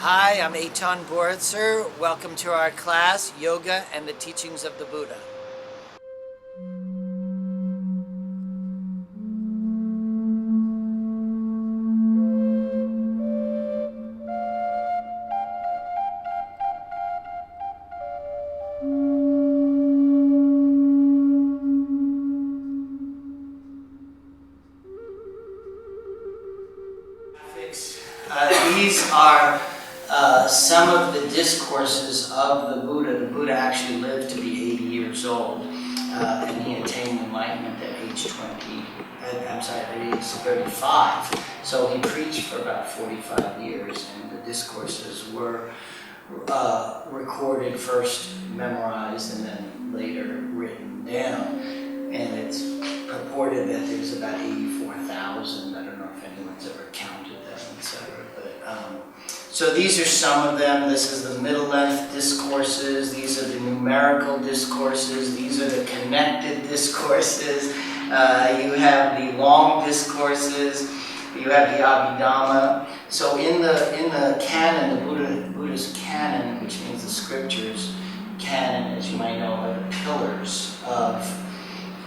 Hi, I'm Eitan Boritzer. Welcome to our class, Yoga and the Teachings of the Buddha. These are some of the discourses of the Buddha. The Buddha actually lived to be 80 years old, and he attained enlightenment at age 35. So he preached for about 45 years, and the discourses were recorded, first memorized, and then later written down. And it's purported that there's about 84,000. I don't know if anyone's ever counted them, etc. So these are some of them. This is the middle length discourses. These are the numerical discourses. These are the connected discourses. You have the long discourses. You have the Abhidhamma. So in the canon, the Buddha's canon, which means the scriptures, canon, as you might know, are the pillars of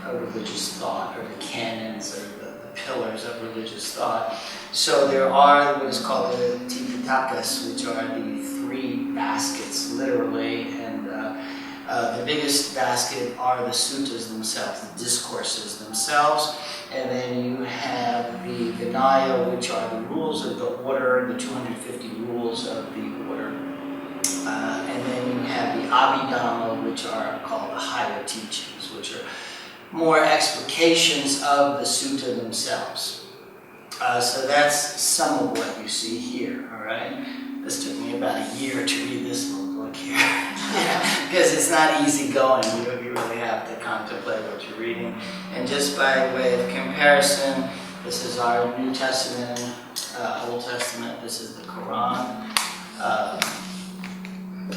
religious thought, or the canons, or the pillars of religious thought. So there are what is called the Tipitakas, which are the three baskets, literally, and the biggest basket are the suttas themselves, the discourses themselves, and then you have the Vinaya, which are the rules of the order, the 250 rules of the order, and then you have the Abhidhamma, which are called the higher teachings, which are more explications of the sutta themselves. So that's some of what you see here, all right? This took me about a year to read this little book here, because it's not easy going. You really have to contemplate what you're reading. And just by way of comparison, this is our New Testament, Old Testament, this is the Quran.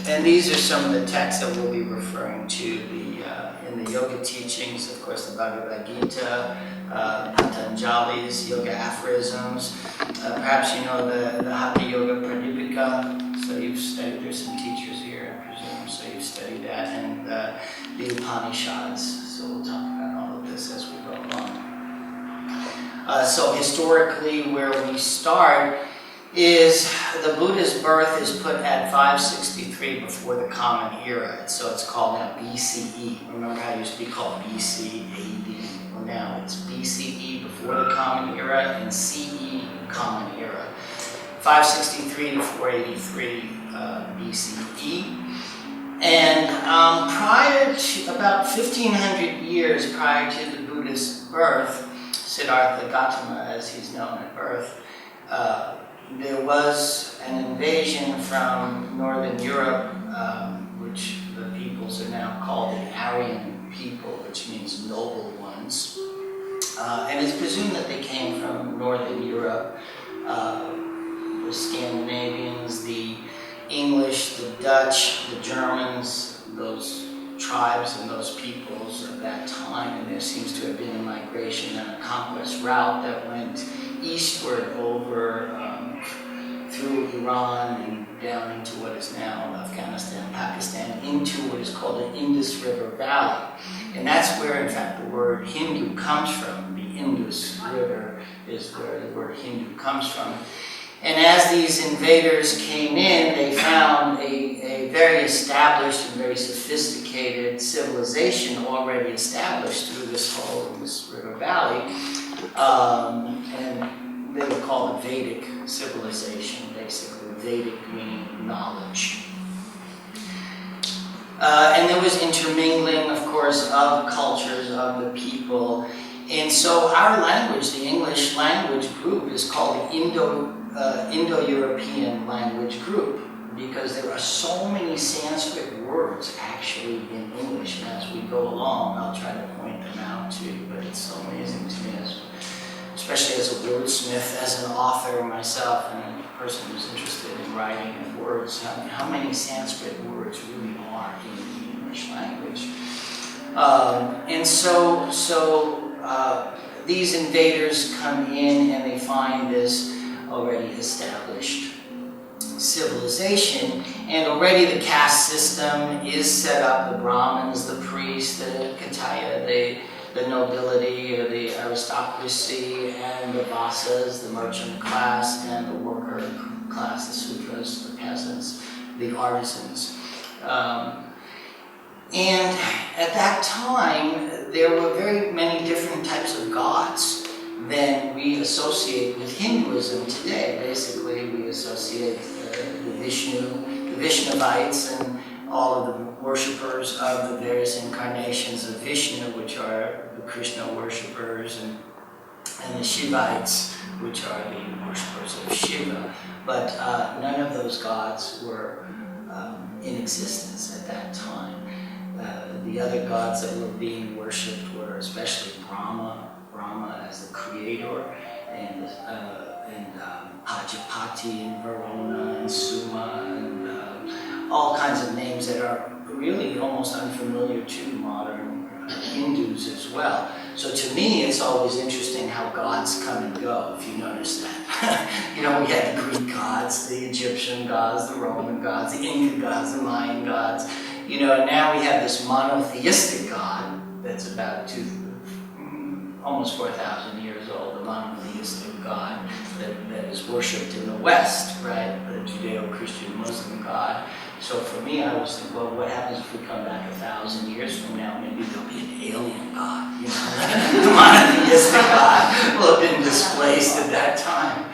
And these are some of the texts that we'll be referring to in the yoga teachings, of course, the Bhagavad Gita, Patanjali's yoga aphorisms. Perhaps you know the Hatha Yoga Pradipika. So you've studied, there's some teachers here, I presume, so you've studied that, and the Upanishads. So we'll talk about all of this as we go along. So historically, where we start is the Buddha's birth is put at 563 before the Common Era. So it's called now BCE. Remember how it used to be called BC, AD? Well, now it's BCE before the Common Era and CE Common Era. 563 to 483 BCE. And prior to, about 1,500 years prior to the Buddha's birth, Siddhartha Gautama, as he's known at birth, there was an invasion from Northern Europe, which the peoples are now called the Aryan people, which means noble ones. And it's presumed that they came from Northern Europe, the Scandinavians, the English, the Dutch, the Germans, those tribes and those peoples of that time. And there seems to have been a migration and a conquest route that went eastward over through Iran and down into what is now Afghanistan, Pakistan, into what is called the Indus River Valley. And that's where, in fact, the word Hindu comes from. The Indus River is where the word Hindu comes from. And as these invaders came in, they found a very established and very sophisticated civilization already established through this whole Indus River Valley. And they would call it Vedic civilization, basically. Vedic meaning knowledge. And there was intermingling, of course, of cultures, of the people. And so our language, the English language group, is called the Indo-European language group, because there are so many Sanskrit words actually in English. And as we go along, I'll try to point them out to you, but it's so amazing to me, especially as a wordsmith, as an author myself, and a person who's interested in writing and words, how many Sanskrit words really are in the English language. And so these invaders come in and they find this already established civilization, and already the caste system is set up. The Brahmins, the priests, the Kshatriya, the nobility or the aristocracy, and the Vasas, the merchant class, and the worker class, the Sudras, the peasants, the artisans. And at that time, there were very many different types of gods than we associate with Hinduism today. Basically, we associate the Vishnu, the Vaishnavites, and all of the worshippers of the various incarnations of Vishnu, which are the Krishna worshippers, and the Shivites, which are the worshippers of Shiva. But none of those gods were in existence at that time. The other gods that were being worshipped were especially Brahma as the creator, and Pajapati and Varuna and Suma, and all kinds of names that are really almost unfamiliar to modern Hindus as well. So to me, it's always interesting how gods come and go, if you notice that. You know, we had the Greek gods, the Egyptian gods, the Roman gods, the Inca gods, the Mayan gods. You know, and now we have this monotheistic God that's about almost 4,000 years old, the monotheistic God that is worshipped in the West, right? The Judeo-Christian Muslim God. So for me, I always think, well, what happens if we come back 1,000 years from now? Maybe there'll be an alien God, you know? The monotheistic God will have been displaced at that time.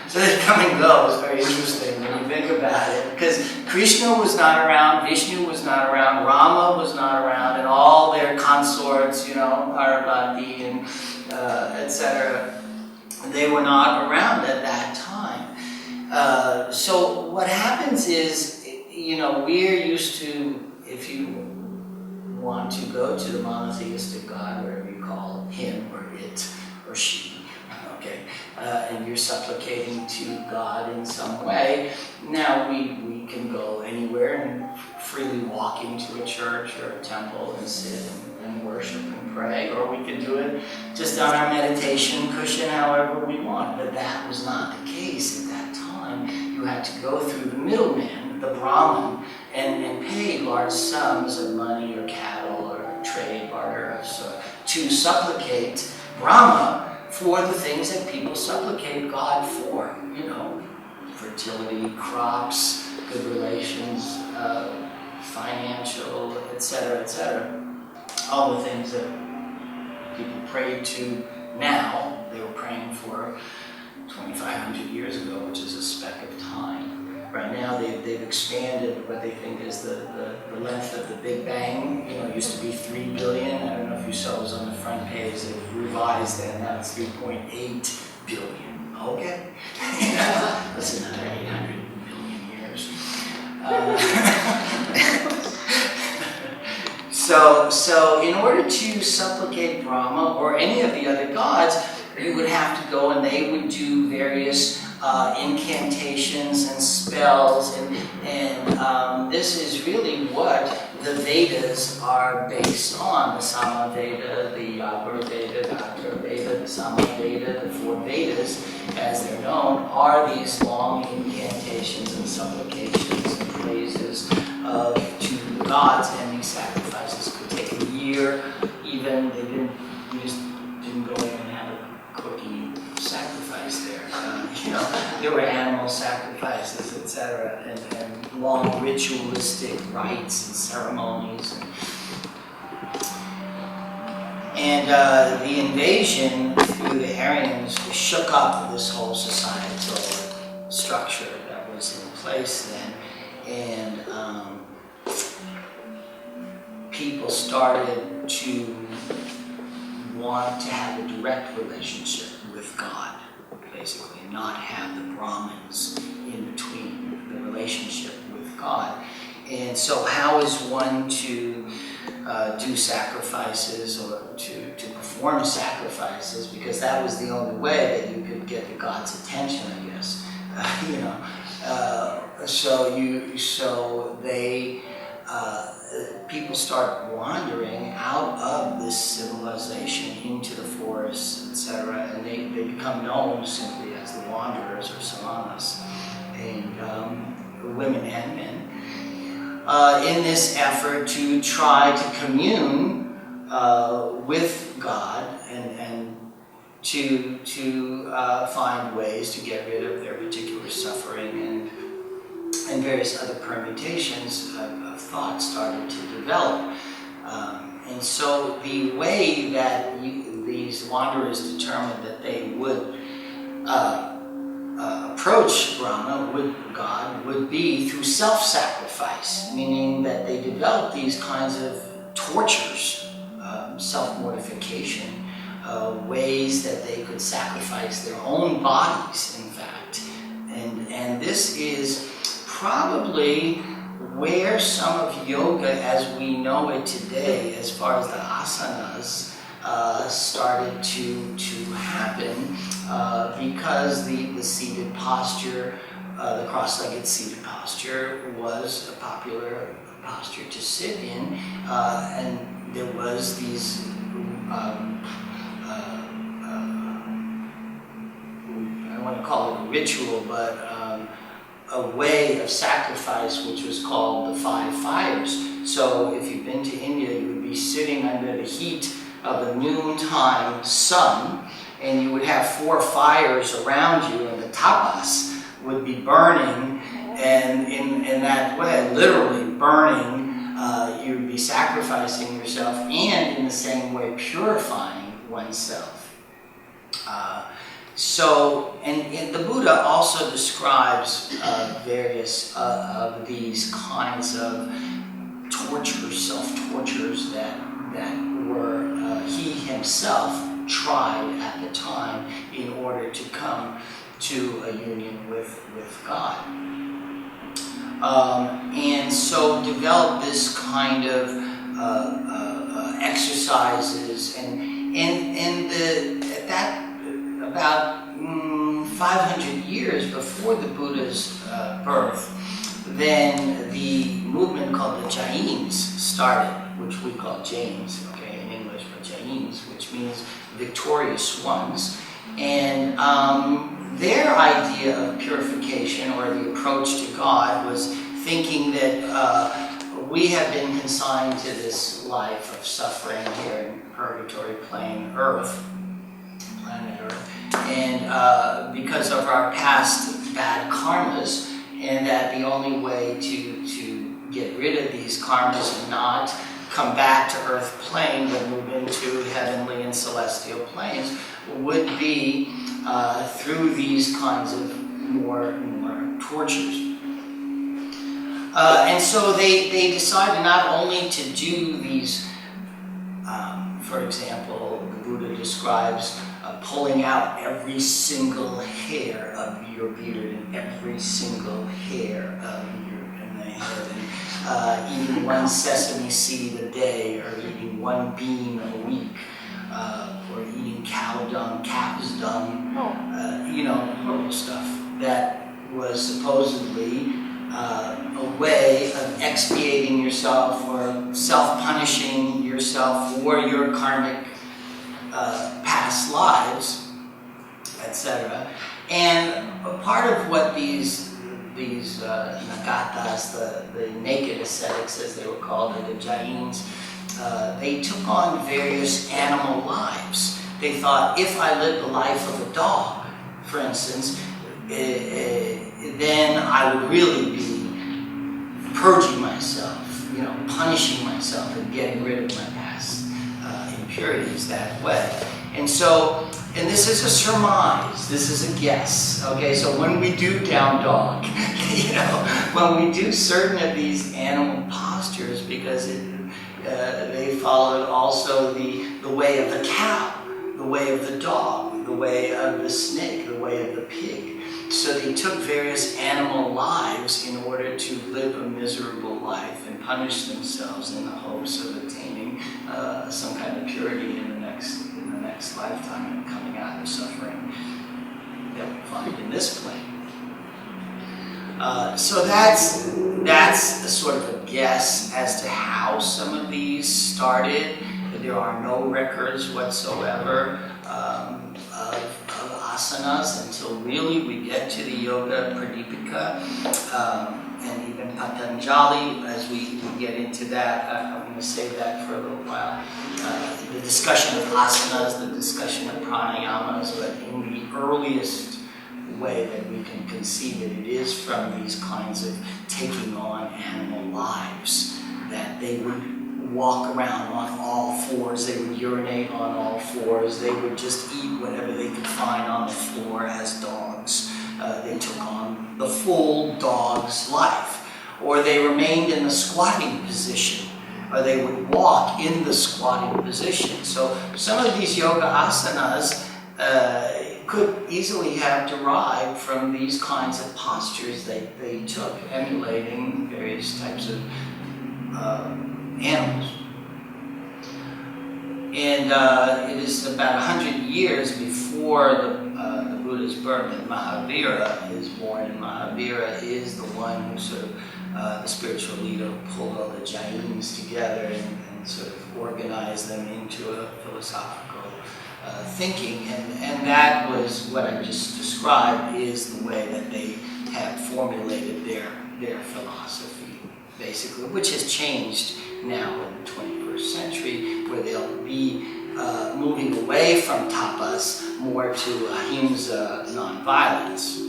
So they come and go. It's very interesting when you think about it. Because Krishna was not around, Vishnu was not around, Rama was not around, and all their consorts, you know, Parvati and etc., they were not around at that time. So what happens is, you know, we're used to, if you want to go to the monotheistic God, whatever you call him or it or she, okay, and you're supplicating to God in some way. Now we can go anywhere and freely walk into a church or a temple and sit and worship and pray, or we can do it just on our meditation cushion however we want. But that was not the case at that time. You had to go through the middleman, the Brahmin, and pay large sums of money or cattle or trade barter to supplicate Brahma for the things that people supplicate God for, you know, fertility, crops, good relations, financial, etc., all the things that people pray to now, they were praying for 2,500 years ago, which is a speck of time. Right now, they've expanded what they think is the length of the Big Bang. You know, it used to be 3 billion. I don't know if you saw it was on the front page. They've revised that. Now it's 3.8 billion. Okay? That's another 800 billion years. So in order to supplicate Brahma or any of the other gods, you would have to go and they would do various incantations and spells, and this is really what the Vedas are based on. The Sama Veda, the Yajur Veda, the Atharva Veda, the Sama Veda, the 4 Vedas, as they're known, are these long incantations and supplications and praises to the gods, and these sacrifices could take a year. Even they just didn't go in and have a cookie sacrifice there. You know, there were animal sacrifices, etc., and long ritualistic rites and ceremonies. And the invasion through the Aryans shook up this whole societal structure that was in place then, and people started to want to have a direct relationship with God, basically, and not have the Brahmins in between the relationship with God. And so how is one to do sacrifices or to perform sacrifices? Because that was the only way that you could get the God's attention, I guess. People start wandering out of this civilization into the forests, etc., and they become known simply as the wanderers or samanas. and women and men, in this effort to try to commune with God and to find ways to get rid of their particular suffering, and various other permutations of thought started to develop. And so the way that these wanderers determined that they would approach Brahma, God, would be through self-sacrifice, meaning that they developed these kinds of tortures, self-mortification, ways that they could sacrifice their own bodies, in fact. And this is probably where some of yoga as we know it today, as far as the asanas, started to happen, because the seated posture, the cross-legged seated posture, was a popular posture to sit in, and there was these I don't want to call it a ritual, but a way of sacrifice which was called the 5 fires. So if you've been to India, you would be sitting under the heat of the noontime sun, and you would have 4 fires around you, and the tapas would be burning, and in that way, literally burning, you would be sacrificing yourself, and in the same way purifying oneself. And the Buddha also describes various of these kinds of tortures, self-tortures that were he himself tried at the time in order to come to a union with God. And so developed this kind of exercises, and at that about 500 years before the Buddha's birth, then the movement called the Jains started, which we call Jains, okay, in English, but Jains, which means victorious ones. And their idea of purification, or the approach to God, was thinking that we have been consigned to this life of suffering here in purgatory planet Earth, and because of our past bad karmas, and that the only way to get rid of these karmas and not come back to earth plane but move into heavenly and celestial planes would be through these kinds of more tortures. And so they decided not only to do these, for example, the Buddha describes pulling out every single hair of your beard and every single hair of in the head, and eating 1 sesame seed a day, or eating 1 bean a week, or eating cow dung, calf's dung, horrible stuff that was supposedly a way of expiating yourself or self-punishing yourself for your karmic past lives, etc. And a part of what these nagatas, the naked ascetics as they were called, or the Jains, they took on various animal lives. They thought, if I live the life of a dog, for instance, then I would really be purging myself, punishing myself and getting rid of my past impurities that way. And so, and this is a surmise, this is a guess, okay? So when we do down dog, when we do certain of these animal postures, because they followed also the way of the cow, the way of the dog, the way of the snake, the way of the pig. So they took various animal lives in order to live a miserable life and punish themselves in the hopes of attaining some kind of purity in the next lifetime and coming out of suffering that we find in this plane. So that's a sort of a guess as to how some of these started. There are no records whatsoever of of asanas until really we get to the Yoga Pradipika, and even Patanjali. As we get into that, I'm going to save that for a little while. The discussion of asanas, the discussion of pranayamas, but in the earliest way that we can conceive it, it is from these kinds of taking on animal lives, that they would walk around on all fours, they would urinate on all fours, they would just eat whatever they could find on the floor as dogs. They took on the full dog's life, or they remained in the squatting position, or they would walk in the squatting position. So some of these yoga asanas could easily have derived from these kinds of postures they took, emulating various types of animals. And it is about 100 years before the Buddha's birth that Mahavira is born, and Mahavira is the one who sort of, the spiritual leader, pulled all the Jains together and sort of organized them into a philosophical thinking, and that was what I just described is the way that they have formulated their philosophy, basically, which has changed now in the 21st century, where they'll be moving away from tapas more to ahimsa, nonviolence.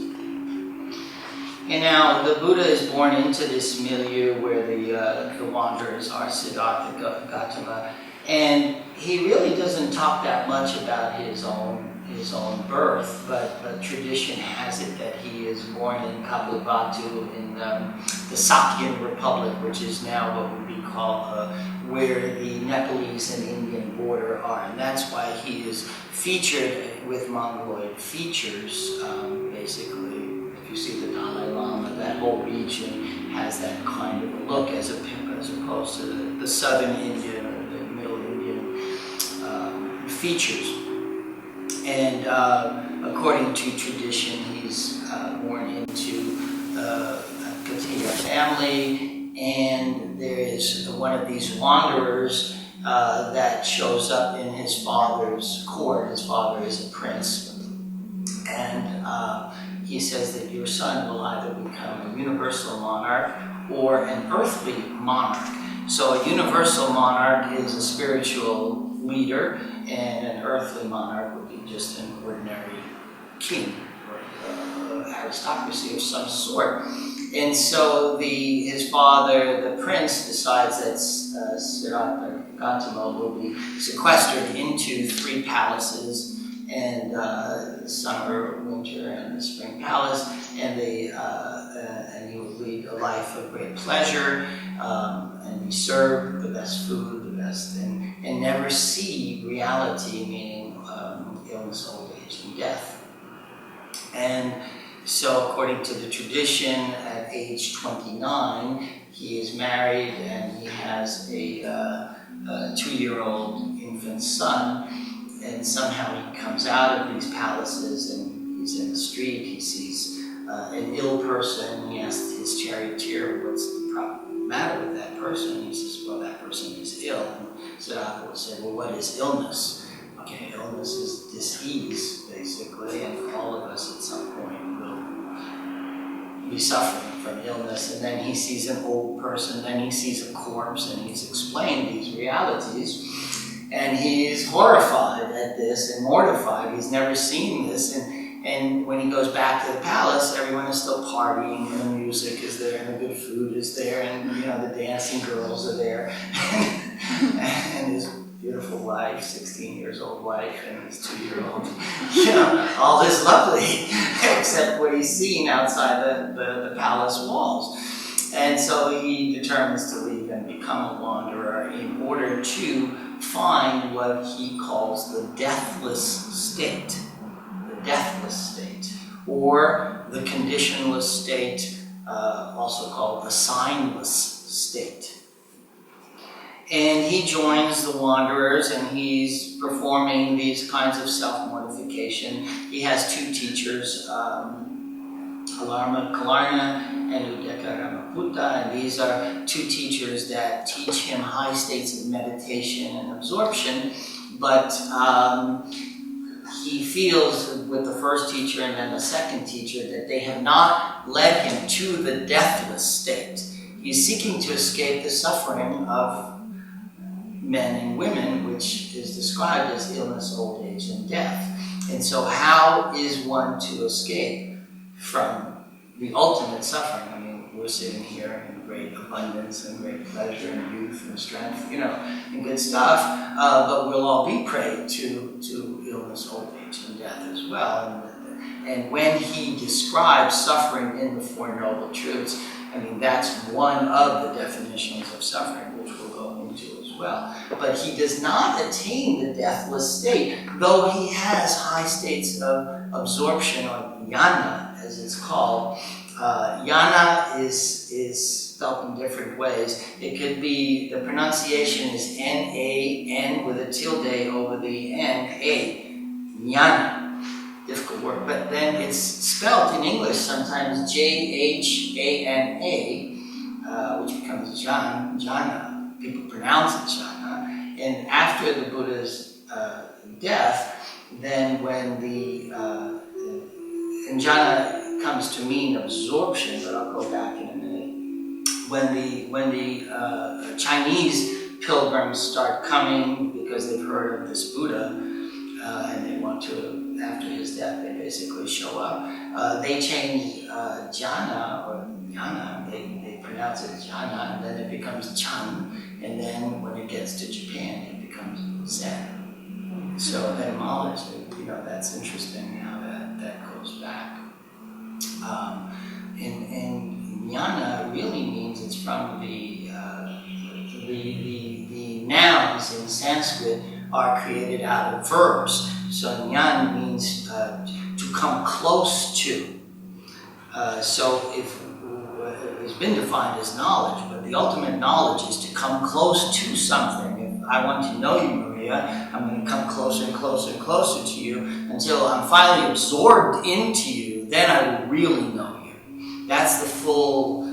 And now the Buddha is born into this milieu where the wanderers are Siddhartha Gautama, and he really doesn't talk that much about his own birth, but tradition has it that he is born in Kapilavatthu in the Sakyan Republic, which is now what would be called where the Nepalese and Indian border are, and that's why he is featured with Mongoloid features. Basically, if you see the Dalai Lama, that whole region has that kind of a look as opposed to the southern Indian or the middle Indian features. And according to tradition, he's born into a Katiya family, and there is one of these wanderers that shows up in his father's court. His father is a prince, and he says that your son will either become a universal monarch or an earthly monarch. So a universal monarch is a spiritual leader, and an earthly monarch would be just an ordinary king or aristocracy of some sort. And so his father, the prince, decides that Siddhartha Gautama will be sequestered into 3 palaces, and the summer, winter, and the spring palace, and he will lead a life of great pleasure, and be served the best food, the best, and never see reality, meaning illness, old age, and death. And so, according to the tradition, at age 29, he is married and he has a 2-year-old infant son, and somehow he comes out of these palaces and he's in the street, he sees an ill person, he asks his charioteer, what's the matter with that person? He says, well, that person is ill. And Siddhartha will say, well, what is illness? Okay, illness is dis-ease, basically, and all of us at some point will be suffering from illness. And then he sees an old person, then he sees a corpse, and he's explained these realities. And he's horrified at this and mortified. He's never seen this. And when he goes back to the palace, everyone is still partying, and the music is there, and the good food is there, and the dancing girls are there. And his beautiful wife, 16 years old wife, and his 2-year-old, all is lovely, except what he's seen outside the palace walls. And so he determines to leave and become a wanderer in order to find what he calls the deathless state. The deathless state, or the conditionless state, also called the signless state. And he joins the wanderers, and he's performing these kinds of self-mortification. He has 2 teachers, Alarma Kalarna and Udeka Ramaputta, and these are 2 teachers that teach him high states of meditation and absorption, but he feels with the first teacher and then the second teacher that they have not led him to the deathless state. He's seeking to escape the suffering of men and women, which is described as illness, old age, and death. And so how is one to escape from the ultimate suffering? I mean, we're sitting here in great abundance and great pleasure and youth and strength, and good stuff, but we'll all be prey to illness, old age, and death as well. And when he describes suffering in the Four Noble Truths, I mean, that's one of the definitions of suffering, which we'll go into as well. But he does not attain the deathless state, though he has high states of absorption, or jnana, as it's called. Jnana is spelled in different ways. It could be, the pronunciation is N-A-N with a tilde over the N-A. Jnana. Difficult word. But then it's spelled in English sometimes J-H-A-N-A, which becomes jhana. People pronounce it jhana. And after the Buddha's death, then when and jhana comes to mean absorption, but I'll go back in a minute. When the Chinese pilgrims start coming because they've heard of this Buddha, and they want to, after his death, they basically show up. They change jhana, or jnana, they pronounce it jhana, and then it becomes chan, and then when it gets to Japan, it becomes zen. So etymologically, that's interesting how that goes back. And jnana really means it's from the nouns in Sanskrit are created out of verbs. So jnana means to come close to. So if it's been defined as knowledge, but the ultimate knowledge is to come close to something. If I want to know you, Maria, I'm going to come closer and closer and closer to you until I'm finally absorbed into you. Then I will really know you. That's the full.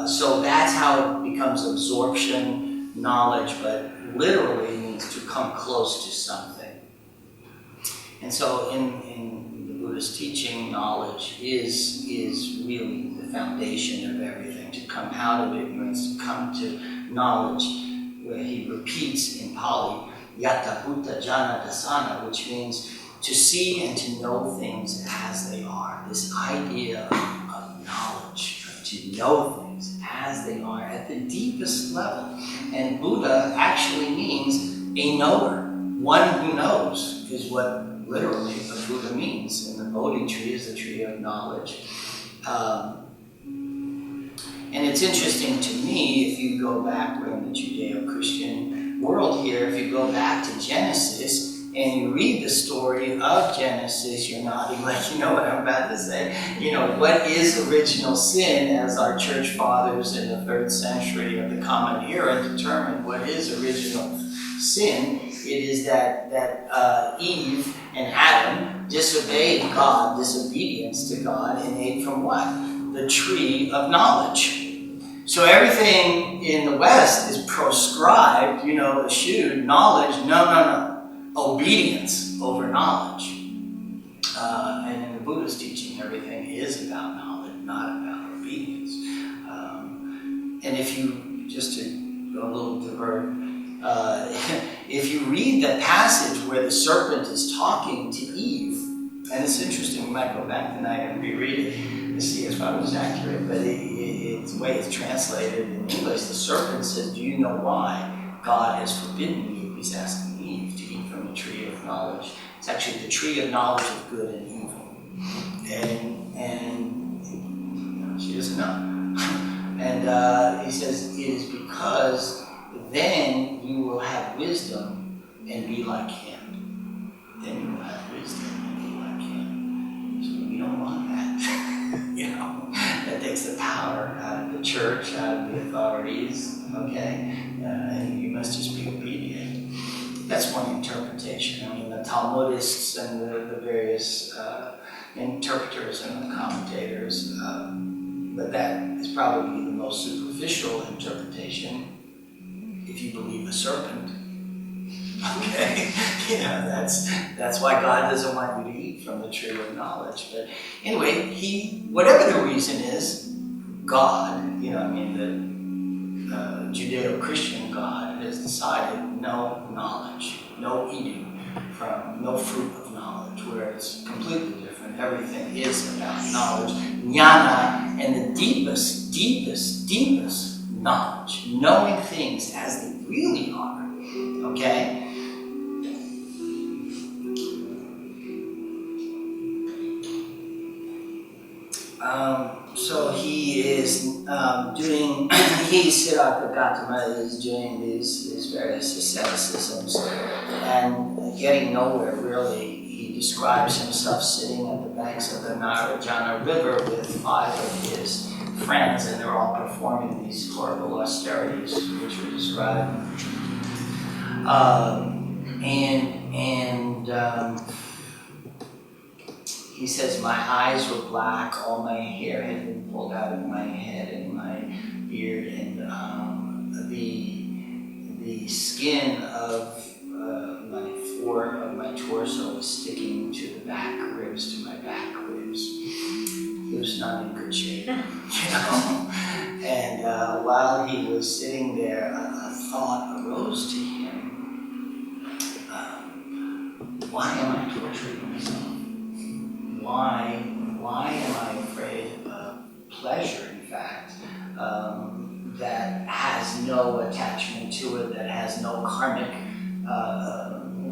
So that's how it becomes absorption, knowledge, but literally means to come close to something. And so in the Buddhist teaching, knowledge is really the foundation of everything. To come out of ignorance, to come to knowledge, where he repeats in Pali, Yata Bhuta Jana Dasana, which means to see and to know things as they are. This idea of knowledge, to know things as they are at the deepest level. And Buddha actually means a knower. One who knows is what literally a Buddha means. And the Bodhi tree is the tree of knowledge. And it's interesting to me, if you go back, we're in the Judeo-Christian world here, if you go back to Genesis and you read the story of Genesis, you're nodding like you know what I'm about to say. What is original sin, as our church fathers in the 3rd century of the Common Era determined what is original sin. It is that Eve and Adam disobeyed God, disobedience to God, and ate from what? The tree of knowledge. So everything in the West is proscribed, eschewed, knowledge, no. Obedience over knowledge. And in the Buddha's teaching, everything is about knowledge, not about obedience. And if you, just to go a little divert, if you read the passage where the serpent is talking to Eve, and it's interesting, we might go back tonight and reread it to see if I was accurate, but the way it's translated in English, the serpent says, do you know why God has forbidden you? He's asking Eve to eat from the tree of knowledge. It's actually the tree of knowledge of good and evil. And she doesn't know. And he says, it is because then you will have wisdom and be like him. Then you will have wisdom and be like him. So we don't want that. That takes the power out of the church, out of the authorities, okay? And you must just be obedient. That's one interpretation. I mean, the Talmudists and the various interpreters and the commentators, but that is probably the most superficial interpretation. If you believe a serpent Okay, that's why God doesn't want you to eat from the tree of knowledge. But anyway, whatever the reason is, God, the Judeo-Christian God has decided no knowledge, no eating from no fruit of knowledge, where it's completely different. Everything is about knowledge, jnana, and the deepest, deepest, deepest knowledge, knowing things as they really are. Okay? So he is doing, Siddhartha Gautama is doing these various asceticisms and getting nowhere really. He describes himself sitting at the banks of the Narayana River with 5 of his friends, and they're all performing these horrible austerities, which were described. He says, my eyes were black, all my hair had been pulled out of my head and my beard, and the skin of my torso was sticking to the back ribs, to my back ribs. He was not in good shape, And while he was sitting there, a thought arose to him. Why am I torturing myself? Why am I afraid of pleasure, in fact, that has no attachment to it, that has no karmic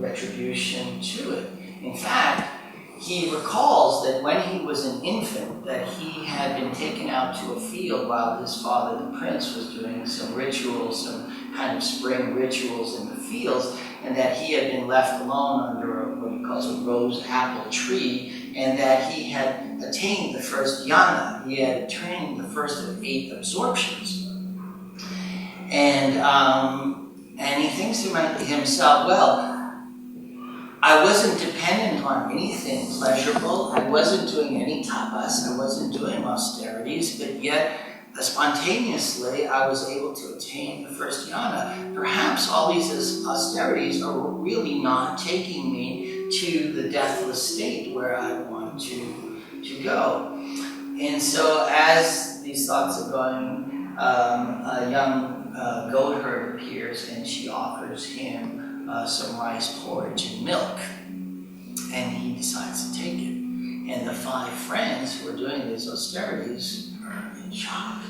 retribution to it? In fact, he recalls that when he was an infant, that he had been taken out to a field while his father, the prince, was doing some rituals, some kind of spring rituals in the fields, and that he had been left alone under what he calls a rose apple tree, and that he had attained the first jnana. He had attained the first of 8 absorptions. And he thinks to himself, well, I wasn't dependent on anything pleasurable. I wasn't doing any tapas. I wasn't doing austerities, but yet spontaneously I was able to attain the first jnana. Perhaps all these austerities are really not taking me to the deathless state where I want to go. And so as these thoughts are going, a young goatherd appears, and she offers him some rice porridge and milk, and he decides to take it. And the 5 friends who are doing these austerities are in shock,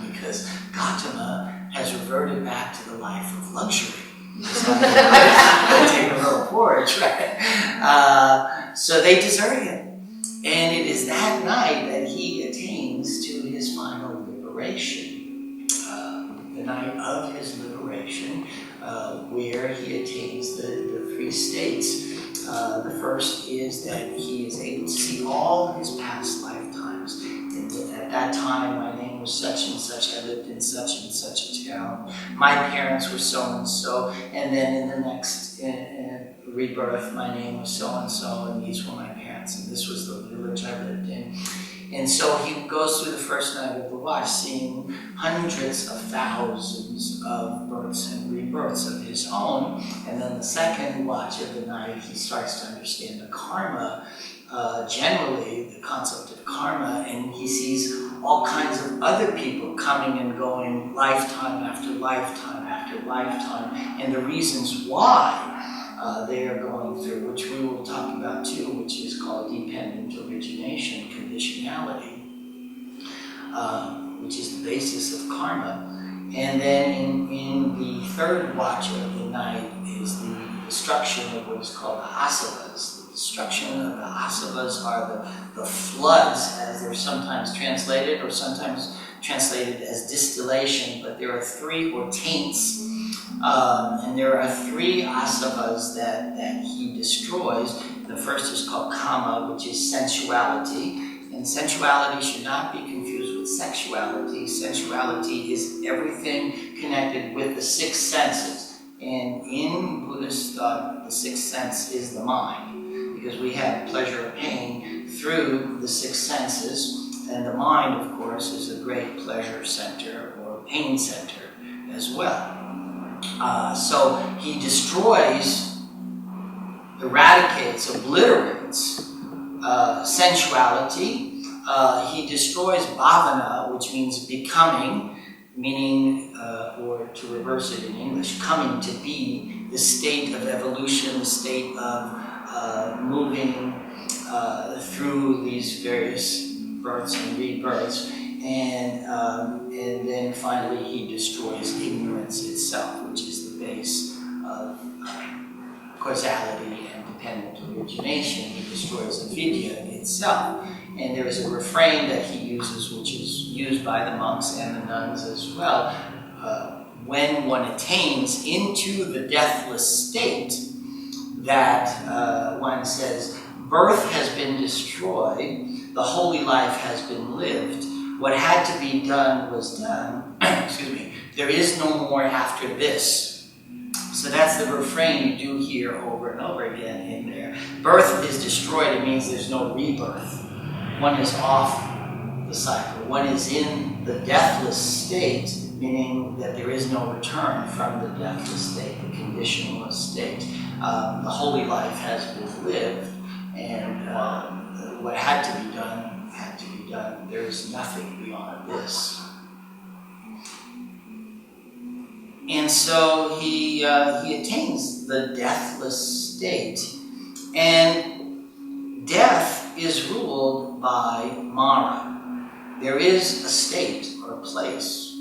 because Gautama has reverted back to the life of luxury. So I'm take a little porridge, right? So they desert him, and it is that night that he attains to his final liberation, the night of his liberation, where he attains the 3 states. The first is that he is able to see all his past lifetimes. And at that time, my name was such and such, I lived in such and such a town. My parents were so and so, and then in the next rebirth, my name was so and so, and these were my parents, and this was the village I lived in. And so he goes through the first night of the watch, seeing hundreds of thousands of births and rebirths of his own. And then the second watch of the night, he starts to understand the karma, generally the concept of karma, and he sees all kinds of other people coming and going, lifetime after lifetime after lifetime, and the reasons why they are going through, which we will talk about too, which is called dependent origination, conditionality, which is the basis of karma. And then in the third watch of the night is the destruction of what is called the asavas. The destruction of the asavas are the floods, as they're sometimes translated, or sometimes translated as distillation, but there are 3, or taints. And there are 3 asavas that he destroys. The first is called kama, which is sensuality. And sensuality should not be confused with sexuality. Sensuality is everything connected with the 6 senses. And in Buddhist thought, the 6th sense is the mind, because we have pleasure or pain through the 6 senses. And the mind, of course, is a great pleasure center or pain center as well. So he destroys, eradicates, obliterates sensuality. He destroys bhavana, which means becoming, meaning, or to reverse it in English, coming to be, the state of evolution, the state of moving through these various births and rebirths. And then finally he destroys ignorance itself, which is the base of causality and dependent origination. He destroys avidya itself. And there is a refrain that he uses, which is used by the monks and the nuns as well. When one attains into the deathless state, that one says, birth has been destroyed, the holy life has been lived, what had to be done was done, excuse me, there is no more after this. So that's the refrain you do hear over and over again in there. Birth is destroyed, it means there's no rebirth. One is off the cycle. One is in the deathless state, meaning that there is no return from the deathless state, the conditionless state. The holy life has been lived, and what had to be done, had to be done. There is nothing beyond this. And so he attains the deathless state, and death is ruled by Mara. There is a state or a place,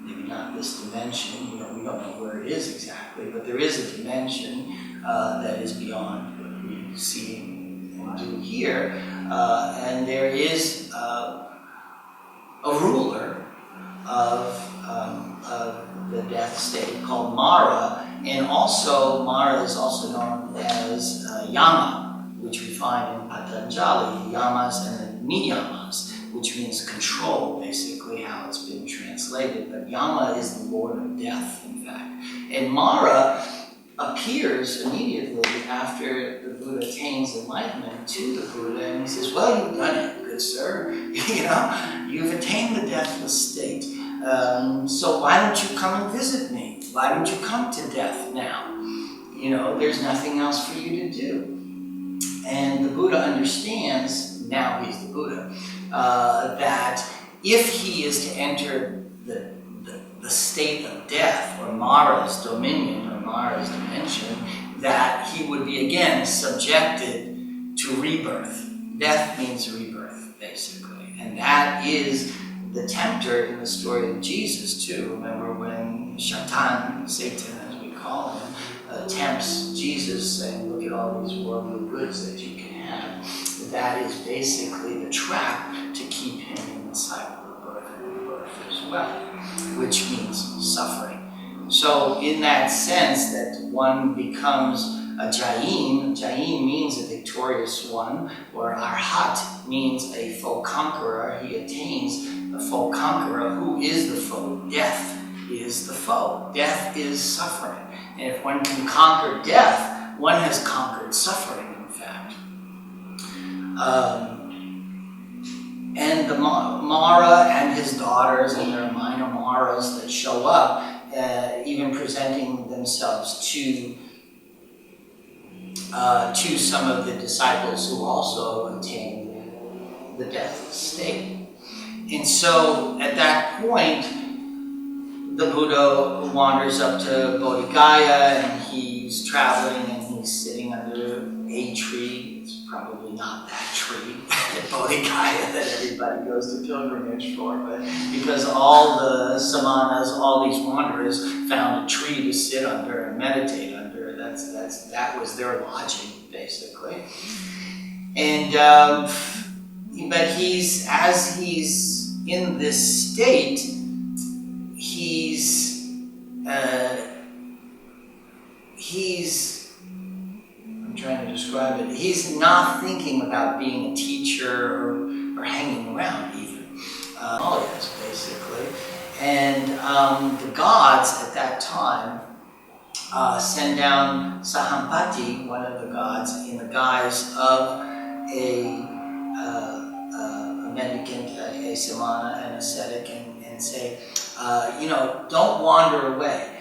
maybe not this dimension, we don't know where it is exactly, but there is a dimension that is beyond what we see and do here, and there is a ruler of the death state called Mara, and also Mara is also known as Yama, which we find in Patanjali, yamas and niyamas, which means control, basically how it's been translated. But Yama is the lord of death, in fact. And Mara appears immediately after the Buddha attains enlightenment to the Buddha, and he says, well, you've done it, good sir. You've attained the deathless state. So why don't you come and visit me? Why don't you come to death now? There's nothing else for you to do. And the Buddha understands, now he's the Buddha, that if he is to enter the state of death, or Mara's dominion, or Mara's dimension, that he would be again subjected to rebirth. Death means rebirth, basically. And that is the tempter in the story of Jesus, too. Remember when Shaitan, Satan as we call him, tempts Jesus saying, look at all these worldly goods that you can have. That is basically the trap to keep him in the cycle of birth and rebirth as well, which means suffering. So in that sense that one becomes a Jain means a victorious one, or Arhat means a foe conqueror. He attains the foe conqueror. Who is the foe? Death is the foe. Death is suffering. And if one can conquer death, one has conquered suffering, in fact. And the Mara and his daughters, and there are minor Maras that show up, even presenting themselves to some of the disciples who also attain the death state. And so at that point, the Buddha wanders up to Bodh Gaya, and he's traveling and he's sitting under a tree. It's probably not that tree at Bodh Gaya that everybody goes to pilgrimage for, but because all the samanas, all these wanderers found a tree to sit under and meditate under. That was their lodging, basically. And but as he's in this state, he's I'm trying to describe it. He's not thinking about being a teacher or hanging around even. All it is, basically. And the gods at that time send down Sahampati, one of the gods, in the guise of a mendicant, a samana, an ascetic, and say, don't wander away.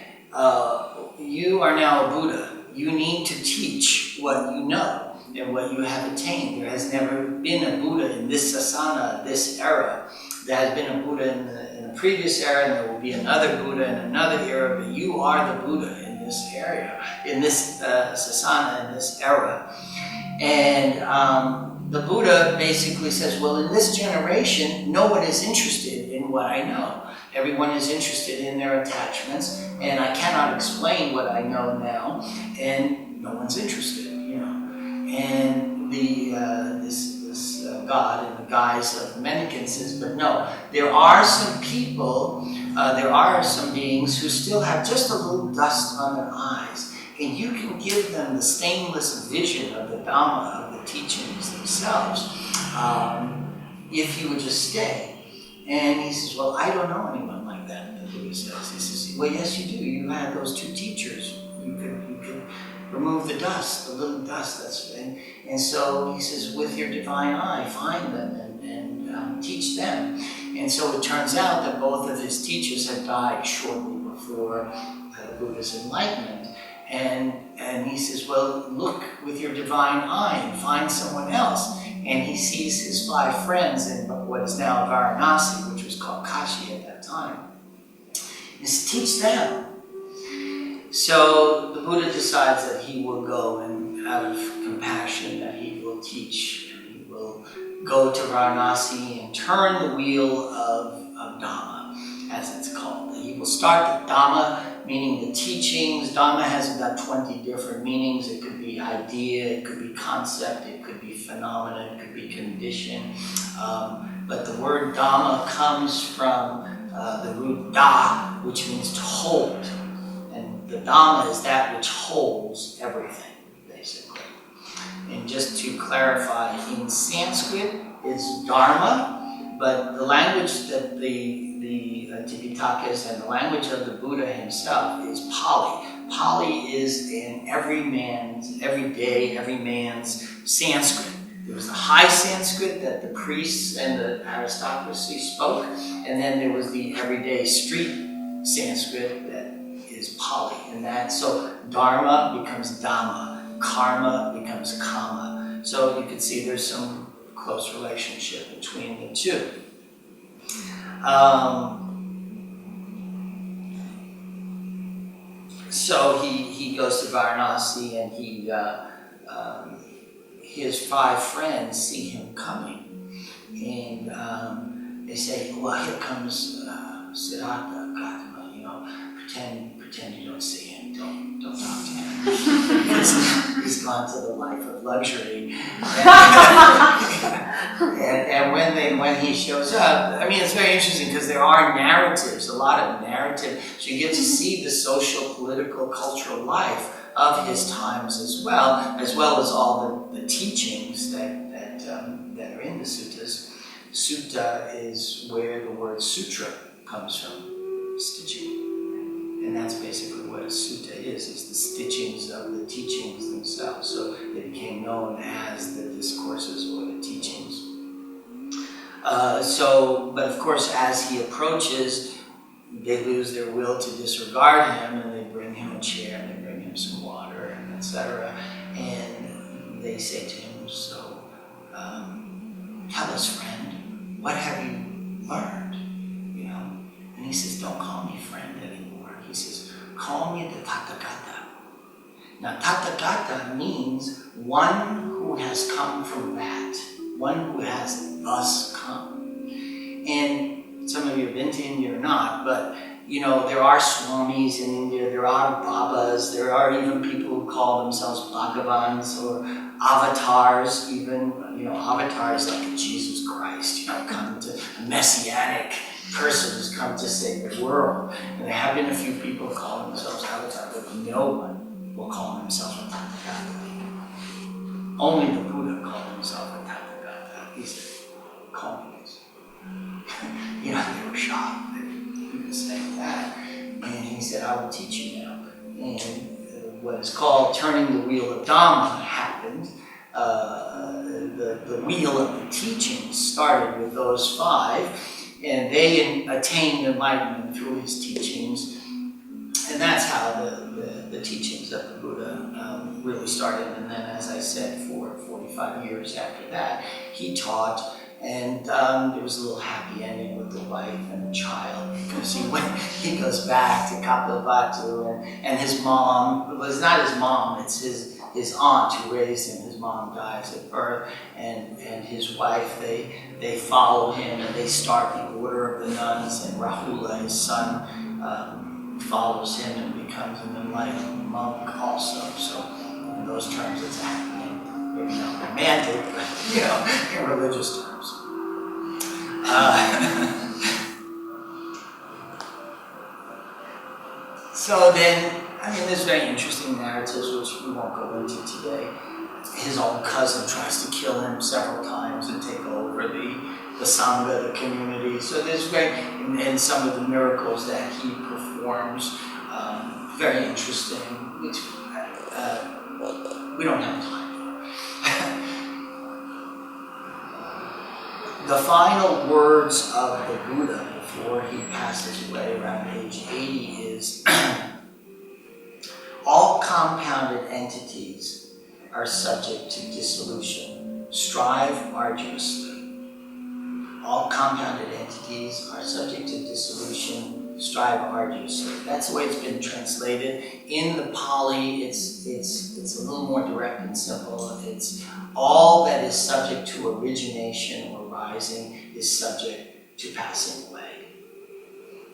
you are now a Buddha. You need to teach what you know and what you have attained. There has never been a Buddha in this sasana, this era. There has been a Buddha in the previous era, and there will be another Buddha in another era, but you are the Buddha in this area, in this sasana, in this era. And the Buddha basically says, well, in this generation, no one is interested in what I know. Everyone is interested in their attachments, and I cannot explain what I know now, and no one's interested, you know. And this God, in the guise of mendicant, says, but no, there are some people, there are some beings who still have just a little dust on their eyes, and you can give them the stainless vision of the Dhamma, of the teachings themselves, if you would just stay. And he says, well, I don't know anyone like that, the Buddha says. He says, well, yes, you do. You had those two teachers. You could remove the dust, the little dust. And so he says, with your divine eye, find them and teach them. And so it turns out that both of his teachers had died shortly before Buddha's enlightenment. And he says, well, look with your divine eye and find someone else. And he sees his 5 friends in what is now Varanasi, which was called Kashi at that time. He says, teach them. So the Buddha decides that he will go, and out of compassion that he will teach, and he will go to Varanasi and turn the wheel of Dhamma, as it's called. He will start the Dhamma, meaning the teachings. Dhamma has about 20 different meanings. It could be idea, it could be concept, it could be phenomena, it could be condition. But the word Dhamma comes from the root da, which means to hold. And the Dhamma is that which holds everything, basically. And just to clarify, in Sanskrit it's Dharma, but the language that the Tipitakas and the language of the Buddha himself is Pali. Pali is in every man's Sanskrit. There was the high Sanskrit that the priests and the aristocracy spoke, and then there was the everyday street Sanskrit that is Pali. And that, so Dharma becomes Dhamma, Karma becomes Kama. So you can see there's some close relationship between the two. So he goes to Varanasi, and his 5 friends see him coming, and they say, well, here comes Siddhartha Gautama, you know, pretend you don't see him, don't talk to him. He's gone to the life of luxury. And when he shows up, I mean, it's very interesting because there are narratives, a lot of narrative. So you get to see the social, political, cultural life of his times as well as all the teachings that are in the suttas. Sutta is where the word sutra comes from, stitching. And that's basically what a sutta is the stitchings of the teachings themselves. So they became known as the discourses or the teachings. But of course, as he approaches, they lose their will to disregard him, and they bring him a chair, and they bring him some water, and etc. And they say to him, so, tell us, friend, what have you learned? You know? And he says, don't call me friend anymore. He says, call me the Tathagata. Now, Tathagata means one who has come from that, one who has thus come. And some of you have been to India or not, but you know, there are swamis in India, there are babas, there are even people who call themselves bhagavans or avatars, even, you know, avatars like Jesus Christ, you know, come to a messianic person who's come to save the world. And there have been a few people calling themselves avatars, but no one will call themselves a Tathagata. Only the Buddha called himself a Tathagata. He said, call me this. You know, they were shocked that he was saying that. And he said, I will teach you now. And what is called turning the wheel of Dhamma happened. The wheel of the teaching started with those 5, and they attained enlightenment through his teachings. And And that's how the teachings of the Buddha really started. And then, as I said, for 45 years after that, he taught. And there was a little happy ending with the wife and the child, because he goes back to Kapilavatthu, and his mom, well, it's not his mom, it's his aunt who raised him. His mom dies at birth, and his wife, they follow him, and they start the Order of the Nuns, and Rahula, his son, follows him and becomes an enlightened monk also. So in those terms, it's a happy ending. Maybe not romantic, but in religious terms. So then, there's very interesting narratives which we won't go into today. His own cousin tries to kill him several times and take over the Sangha, the community. So there's and some of the miracles that he performs, very interesting, which we don't have time for. The final words of the Buddha before he passes away around age 80 is, all compounded entities are subject to dissolution. Strive arduously. All compounded entities are subject to dissolution. Strive arduously. That's the way it's been translated. In the Pali, it's a little more direct and simple. It's all that is subject to origination or rising is subject to passing away.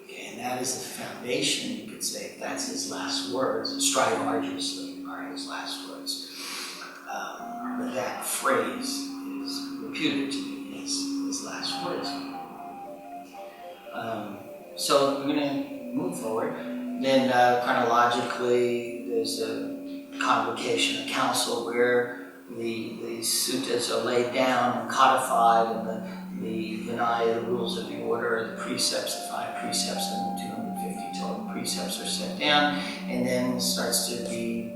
Okay, and that is the foundation, you could say. That's his last words. Strive arduously are his last words. But that phrase is reputed to be his last words. So we're going to move forward. Then chronologically, there's a convocation, a council where the suttas are laid down and codified, and the Vinaya, the rules of the order, the precepts, the 5 precepts, and the 250 total precepts are set down, and then starts to be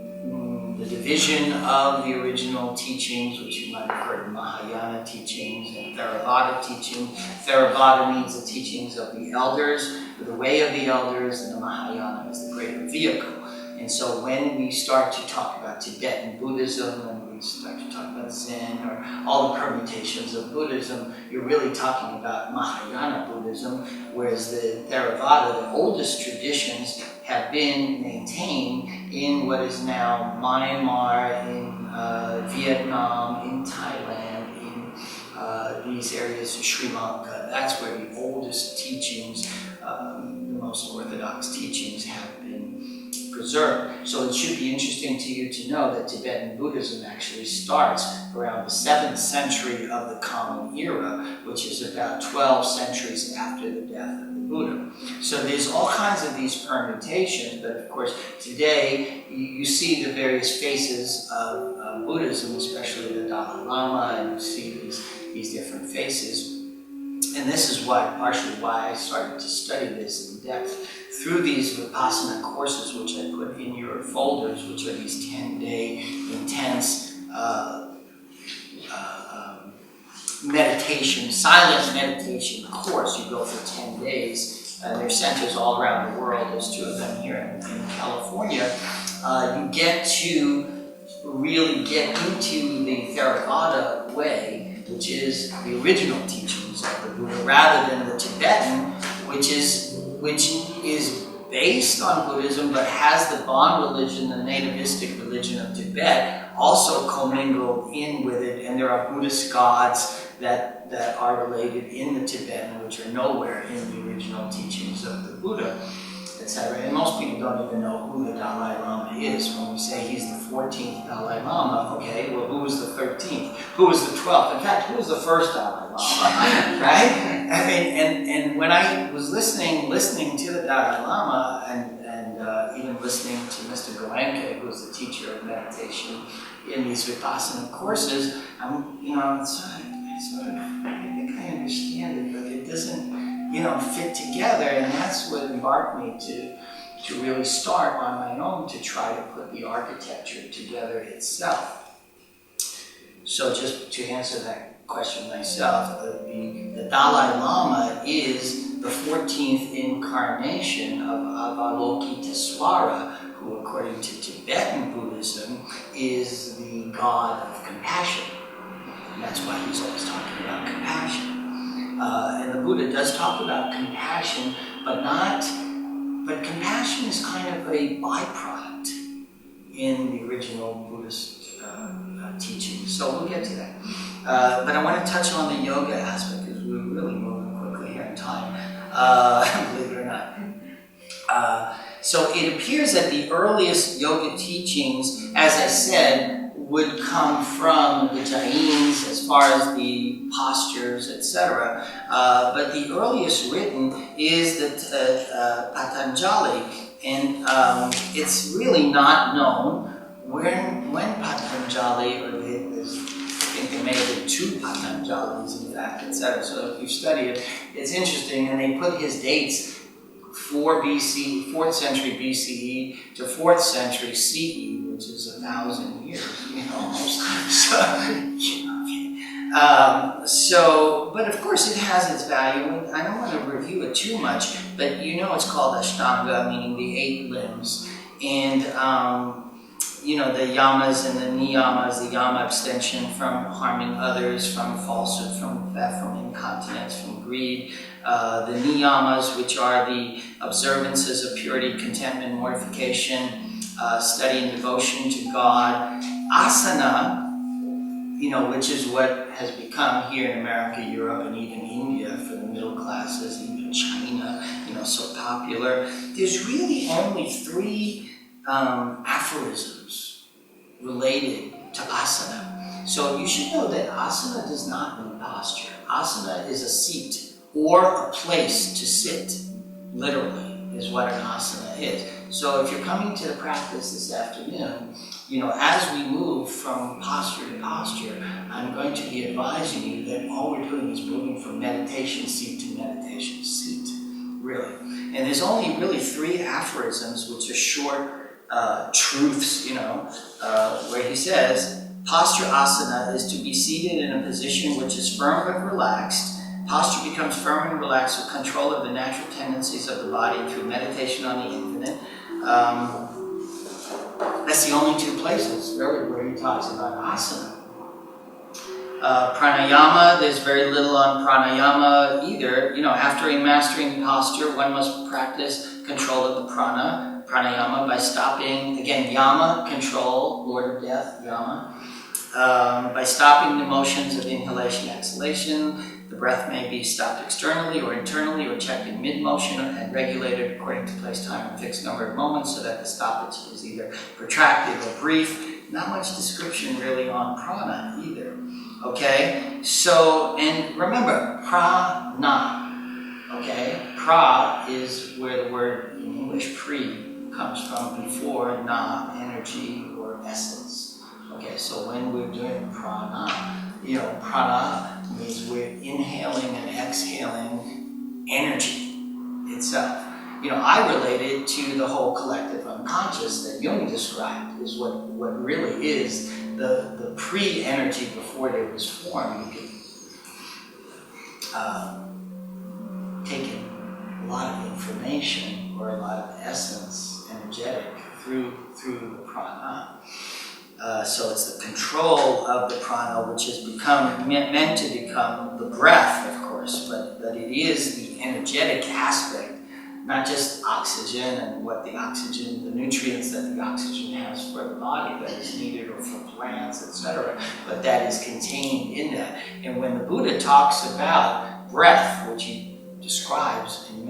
the division of the original teachings, which you might have heard Mahayana teachings and Theravada teachings. Theravada means the teachings of the elders, the way of the elders, and the Mahayana is the greater vehicle. And so when we start to talk about Tibetan Buddhism, and we start to talk about Zen, or all the permutations of Buddhism, you're really talking about Mahayana Buddhism, whereas the Theravada, the oldest traditions, have been maintained in what is now Myanmar, in Vietnam, in Thailand, in these areas of Sri Lanka. That's where the oldest teachings, the most orthodox teachings, have been preserved. So it should be interesting to you to know that Tibetan Buddhism actually starts around the 7th century of the Common Era, which is about 12 centuries after the death of the Buddha. So there's all kinds of these permutations, but of course today you see the various faces of Buddhism, especially the Dalai Lama, and you see these different faces. And this is partially why I started to study this in depth through these Vipassana courses, which I put in your folders, which are these 10-day intense meditation, silent meditation course. You go for 10 days, and there's centers all around the world. There's 2 of them here in California. You get to really get into the Theravada way, which is the original teachings of the Buddha, rather than the Tibetan, which is based on Buddhism, but has the Bon religion, the nativistic religion of Tibet, also commingled in with it, and there are Buddhist gods that are related in the Tibetan, which are nowhere in the original teachings of the Buddha, etc. And most people don't even know who the Dalai Lama is. When we say he's the 14th Dalai Lama, okay, well, who was the 13th? Who was the 12th? In fact, who was the first Dalai Lama? Right? And when I was listening to the Dalai Lama, and even listening to Mr. Goenka, who's the teacher of meditation in these Vipassana courses, I think I understand it, but it doesn't fit together, and that's what embarked me to really start on my own to try to put the architecture together itself. So just to answer that question myself, the Dalai Lama is the the 14th incarnation of Avalokitesvara, who according to Tibetan Buddhism is the god of compassion. And that's why he's always talking about compassion. And the Buddha does talk about compassion, but compassion is kind of a byproduct in the original Buddhist teachings. So we'll get to that. But I want to touch on the yoga aspect because we're really moving quickly here in time, believe it or not. So it appears that the earliest yoga teachings, as I said, would come from the Jains as far as the postures, etc. But the earliest written is the Patanjali, and it's really not known when Patanjali, or I think there may have been two Patanjalis in fact, etc. So if you study it, it's interesting, and they put his dates 4th century BCE to 4th century CE, which is 1,000 years, almost. So, but of course it has its value. And I don't want to review it too much, but it's called Ashtanga, meaning the 8 limbs. And, the yamas and the niyamas, the yama abstention from harming others, from falsehood, from theft, from incontinence, from greed. The niyamas, which are the observances of purity, contentment, mortification, study and devotion to God. Asana, which is what has become here in America, Europe, and even India for the middle classes, even China, so popular. There's really only 3 aphorisms related to asana. So you should know that asana does not mean posture. Asana is a seat or a place to sit, literally, is what an asana is. So if you're coming to the practice this afternoon, as we move from posture to posture, I'm going to be advising you that all we're doing is moving from meditation seat to meditation seat, really. And there's only really 3 aphorisms, which are short truths, where he says, posture asana is to be seated in a position which is firm but relaxed. Posture becomes firm and relaxed with control of the natural tendencies of the body through meditation on the infinite. That's the only 2 places, really, where he talks about asana. Pranayama, there's very little on pranayama either. After mastering posture, one must practice control of the pranayama, by stopping, again, yama, control, Lord of Death, yama. By stopping the motions of inhalation, exhalation. The breath may be stopped externally or internally or checked in mid-motion and regulated according to place, time, and fixed number of moments so that the stoppage is either protracted or brief. Not much description really on prana either. Okay? So, and remember, prana. Okay? Pra is where the word in English pre comes from, before na, energy or essence. Okay, so when we're doing prana, prana means we're inhaling and exhaling energy itself. I relate it to the whole collective unconscious that Jung described is what really is the pre-energy before there was form. You could take in a lot of information or a lot of essence, energetic, through the prana. So it's the control of the prana, which has meant to become the breath, of course, but it is the energetic aspect, not just oxygen and what the nutrients that the oxygen has for the body that is needed, or for plants, etc., but that is contained in that. And when the Buddha talks about breath, which he describes in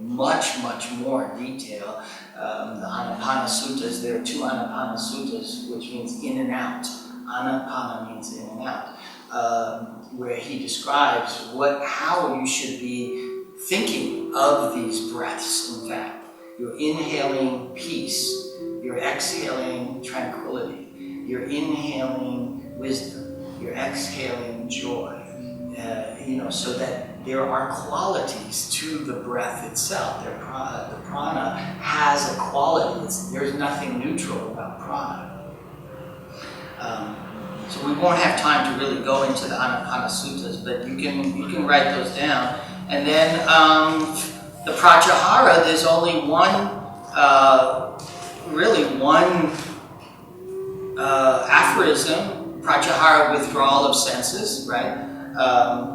much, much more detail, the Anapana Suttas, there are 2 Anapana Suttas, which means in and out. Anapana means in and out, where he describes how you should be thinking of these breaths, in fact. You're inhaling peace, you're exhaling tranquility, you're inhaling wisdom, you're exhaling joy, so that there are qualities to the breath itself. The prana has a quality. There's nothing neutral about prana. So we won't have time to really go into the Anapana Suttas, but you can write those down. And then the Pratyahara, there's only one, really one aphorism, Pratyahara, withdrawal of senses, right?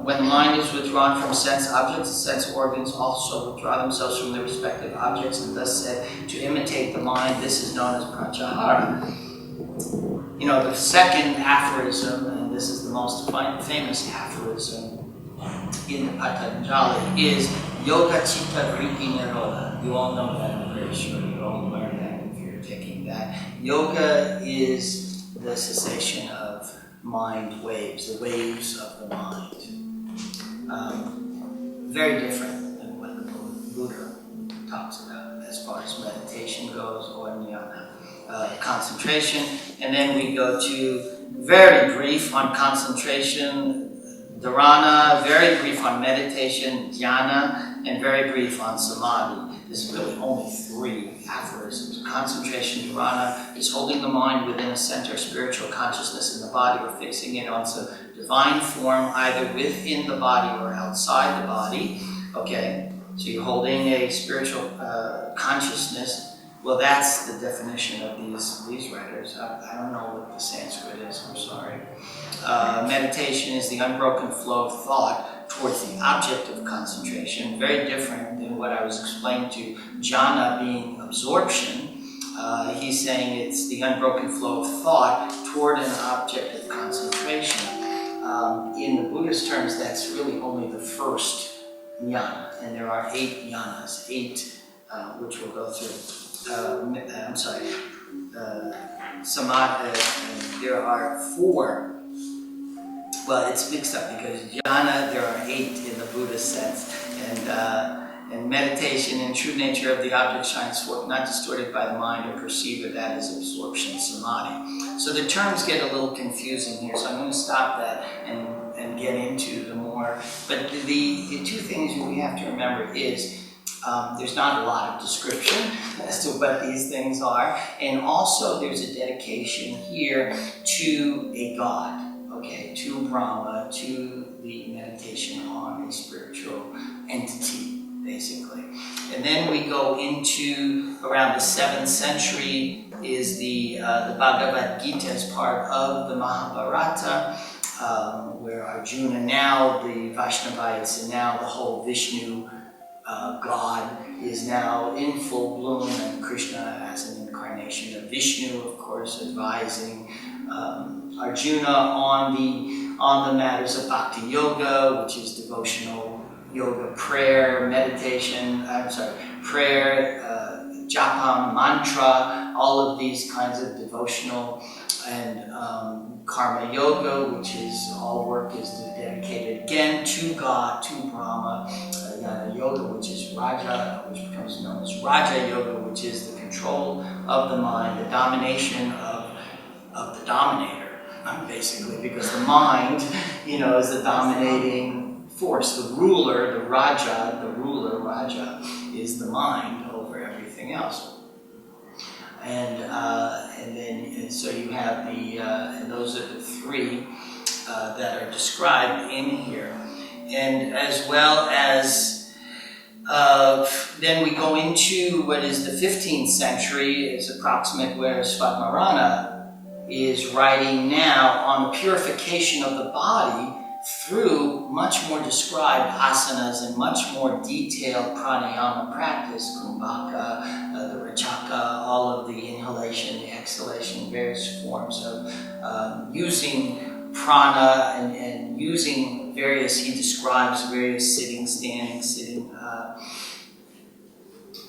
When the mind is withdrawn from sense objects, the sense organs also withdraw themselves from their respective objects, and thus said to imitate the mind. This is known as Pratyahara. You know, the second aphorism, and this is the most famous aphorism in the Patanjali, is Yoga Chitta Vritti Nirodha. You all know that, I'm pretty sure. You all learned that if you're taking that. Yoga is the cessation of mind waves, the waves of the mind. Very different than what the Buddha talks about as far as meditation goes, or jnana, concentration. And then we go to very brief on concentration, dharana, very brief on meditation, dhyana, and very brief on samadhi. There's really only three aphorisms. Concentration, dharana, is holding the mind within a center of spiritual consciousness in the body, or fixing it on some divine form, either within the body or outside the body. Okay, so you're holding a spiritual consciousness. Well, that's the definition of these writers. I don't know what the Sanskrit is, I'm sorry. Meditation is the unbroken flow of thought towards the object of concentration, very different than what I was explaining to jhana being absorption. He's saying it's the unbroken flow of thought toward an object of concentration. In the Buddhist terms, that's really only the first jnana, and there are 8 jnanas, which we'll go through. Samadhi, there are 4. Well, it's mixed up because jhana, there are 8 in the Buddhist sense, and meditation and true nature of the object shines forth, not distorted by the mind or perceived, but that is absorption, samadhi. So the terms get a little confusing here, so I'm going to stop that and get into the more. But the 2 things we have to remember is there's not a lot of description as to what these things are, and also there's a dedication here to a god, okay, to Brahma, to the meditation on a spiritual entity, basically. And then we go into around the 7th century is the Bhagavad Gita as part of the Mahabharata, where Arjuna now, the Vaishnavayites, and now the whole Vishnu God is now in full bloom, and Krishna as an incarnation of Vishnu, of course, advising Arjuna on the matters of bhakti yoga, which is devotional yoga, prayer, meditation. Prayer, japam, mantra, all of these kinds of devotional, and karma yoga, which is all work is dedicated again to God, to Brahma. Jnana yoga, which is Raja, which becomes known as Raja yoga, which is the control of the mind, the domination of the dominator, basically, because the mind, is the dominating force. The ruler, the ruler, Raja, is the mind over everything else. And so you have and those are the 3 that are described in here. And as well as, then we go into what is the 15th century, is approximate, where Svatmarana is writing now on the purification of the body through much more described asanas and much more detailed pranayama practice, kumbhaka, the rajaka, all of the inhalation, the exhalation, various forms of using prana and using he describes various sitting, standing, sitting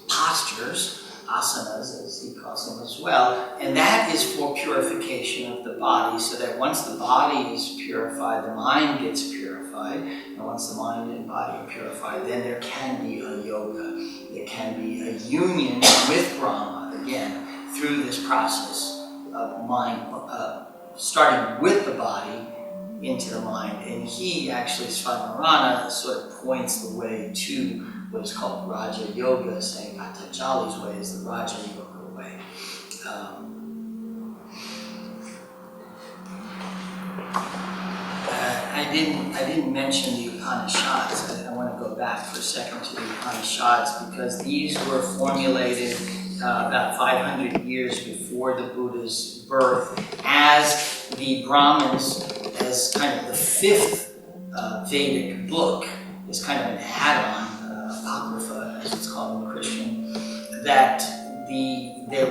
postures, asanas as he calls them as well, and that is for purification of the body, so that once the body is purified, the mind gets purified, and once the mind and body are purified, then there can be a yoga, there can be a union with Brahma, again, through this process of mind, starting with the body, into the mind. And he actually, Svatmarana, sort of points the way to what is called Raja Yoga, saying Patanjali's way is the Raja Yoga way. I didn't mention the Upanishads. I want to go back for a second to the Upanishads, because these were formulated about 500 years before the Buddha's birth as the Brahmins, as kind of the fifth Vedic book, is kind of an add-on, apocrypha as it's called in Christian, that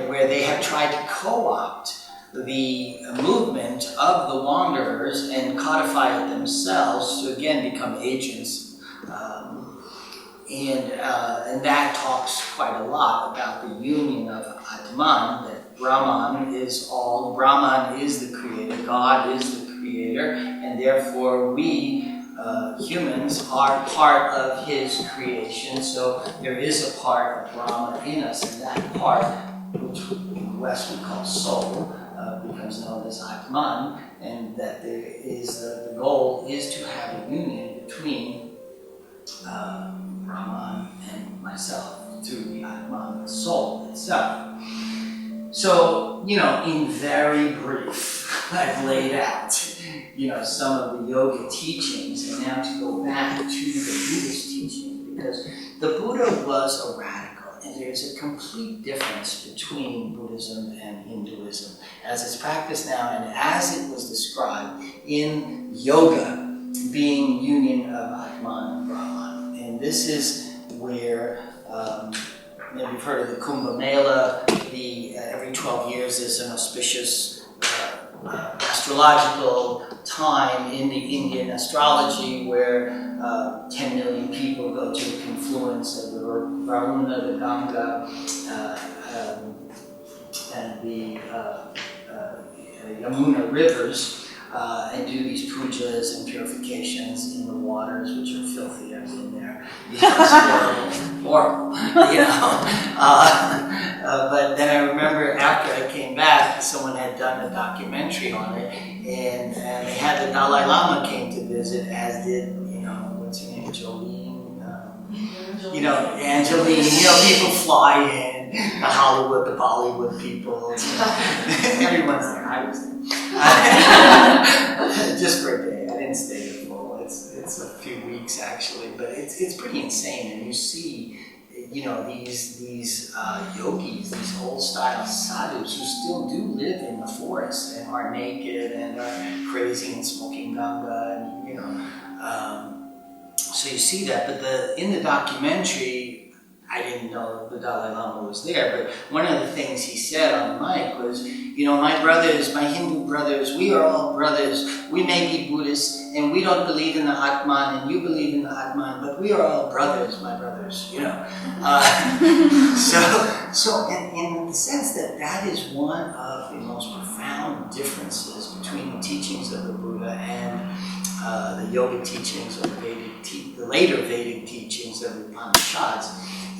where they have tried to co-opt the movement of the wanderers and codify it themselves to again become agents. And that talks quite a lot about the union of Atman, that Brahman is all, Brahman is the creator, God is the creator, and therefore we humans are part of his creation, so there is a part of Brahman in us, and that part, which in the West we call soul, becomes known as Atman, and that there is the goal is to have a union between Brahman and myself through the Atman, the soul itself. So, in very brief, I've laid out, some of the yoga teachings, and now to go back to the Buddhist teachings, because the Buddha was a radical, and there's a complete difference between Buddhism and Hinduism, as it's practiced now, and as it was described in yoga, being union of Atman and Brahman. And this is where, maybe you've heard of the Kumbh Mela, every 12 years there's an auspicious astrological time in the Indian astrology where 10 million people go to the confluence of the Varuna, the Ganga, and the Yamuna rivers, and do these pujas and purifications in the waters, which are filthy. I've been there. It's horrible. But then I remember after I came back, someone had done a documentary on it, and they had the Dalai Lama came to visit, as did, what's her name, Jolene, Angeline, people fly in, the Hollywood, the Bollywood people, everyone's there, I was there. Just for a day, I didn't stay there full, it's a few weeks actually, but it's pretty insane, and you see, these yogis, these old style sadhus who still do live in the forest and are naked and are crazy and smoking Ganga, and so you see that. But in the documentary, I didn't know the Dalai Lama was there, but one of the things he said on the mic was, my brothers, my Hindu brothers, we are all brothers. We may be Buddhists, and we don't believe in the Atman, and you believe in the Atman, but we are all brothers, my brothers, So in the sense that is one of the most profound differences between the teachings of the Buddha and the yoga teachings or the later Vedic teachings of the Upanishads,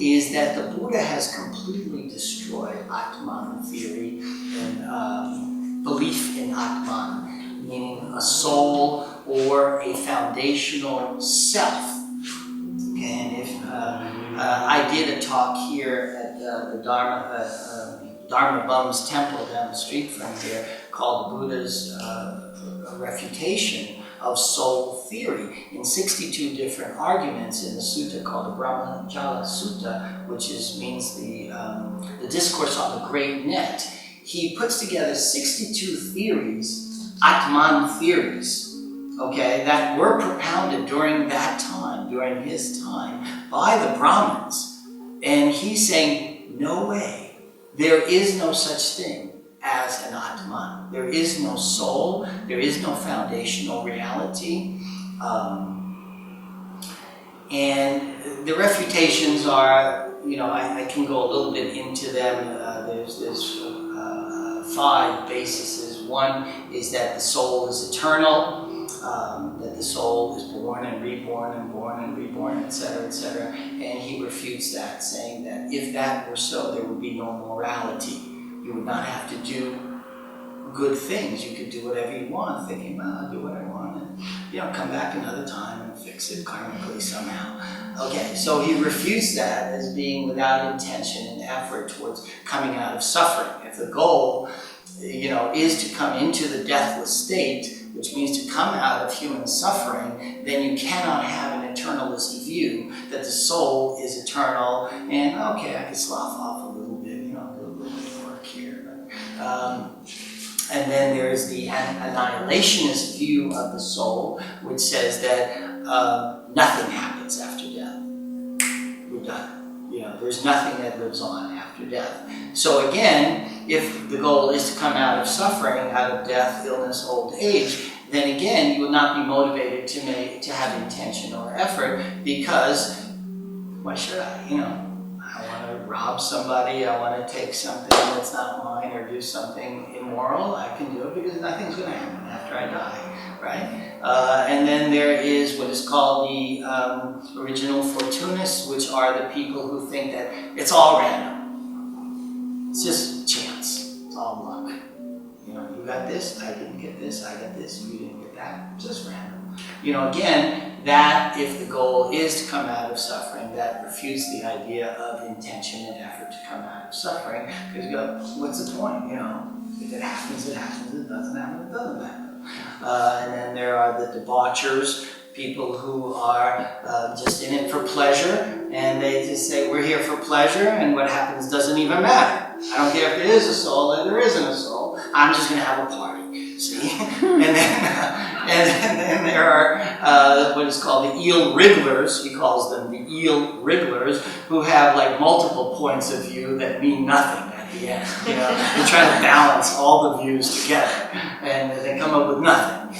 is that the Buddha has completely destroyed Atman theory and belief in Atman, meaning a soul or a foundational self. Okay, and if I did a talk here at the Dharma Bum's temple down the street from here called Buddha's Refutation of Soul Theory, in 62 different arguments in the sutta called the Brahmajala Sutta, which means the discourse on the great net. He puts together 62 theories, Atman theories, okay, that were propounded during that time, during his time, by the Brahmins. And he's saying, no way, there is no such thing as an Atman. There is no soul, there is no foundational reality. And the refutations are, I can go a little bit into them. There's 5 bases. One is that the soul is eternal, that the soul is born and reborn and born and reborn, etc., etc. And he refutes that, saying that if that were so, there would be no morality. You would not have to do good things. You could do whatever you want, thinking, I'll do what I want, and come back another time and fix it karmically somehow. Okay, so he refutes that as being without intention and effort towards coming out of suffering. If the goal, is to come into the deathless state, the which means to come out of human suffering, then you cannot have an eternalist view that the soul is eternal and, okay, I can slough off a little bit, do a little bit of work here. And then there's the annihilationist view of the soul, which says that nothing happens after death. We're done. There's nothing that lives on after death. So again, if the goal is to come out of suffering, out of death, illness, old age, then again, you will not be motivated to have intention or effort, because why should I? I want to rob somebody, I want to take something that's not mine, or do something immoral. I can do it because nothing's going to happen after I die, right? And then there is what is called the original fortunists, which are the people who think that it's all random. It's just chance. It's all luck. You got this, I didn't get this, I got this, you didn't get that. It's just random. Again, that if the goal is to come out of suffering, that refutes the idea of intention and effort to come out of suffering, because you go, what's the point? If it happens, it happens. It doesn't happen, it doesn't happen. And then there are the debauchers, people who are just in it for pleasure, and they just say, we're here for pleasure, and what happens doesn't even matter. I don't care if there is a soul or there isn't a soul. I'm just going to have a party, see? And then there are what is called the eel wrigglers. He calls them the eel wrigglers, who have like multiple points of view that mean nothing at the end. They try to balance all the views together, and they come up with nothing.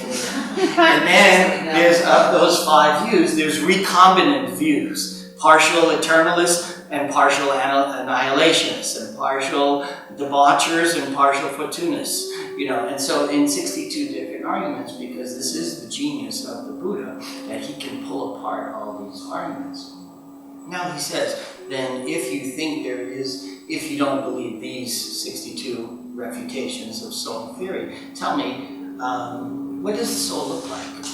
And then there's, of those 5 views, there's recombinant views: partial eternalists and partial annihilationists, and partial debauchers and partial fortunists. And so in 62 different arguments, because this is the genius of the Buddha, that he can pull apart all these arguments. Now he says, then if you don't believe these 62 refutations of soul theory, tell me, what does the soul look like?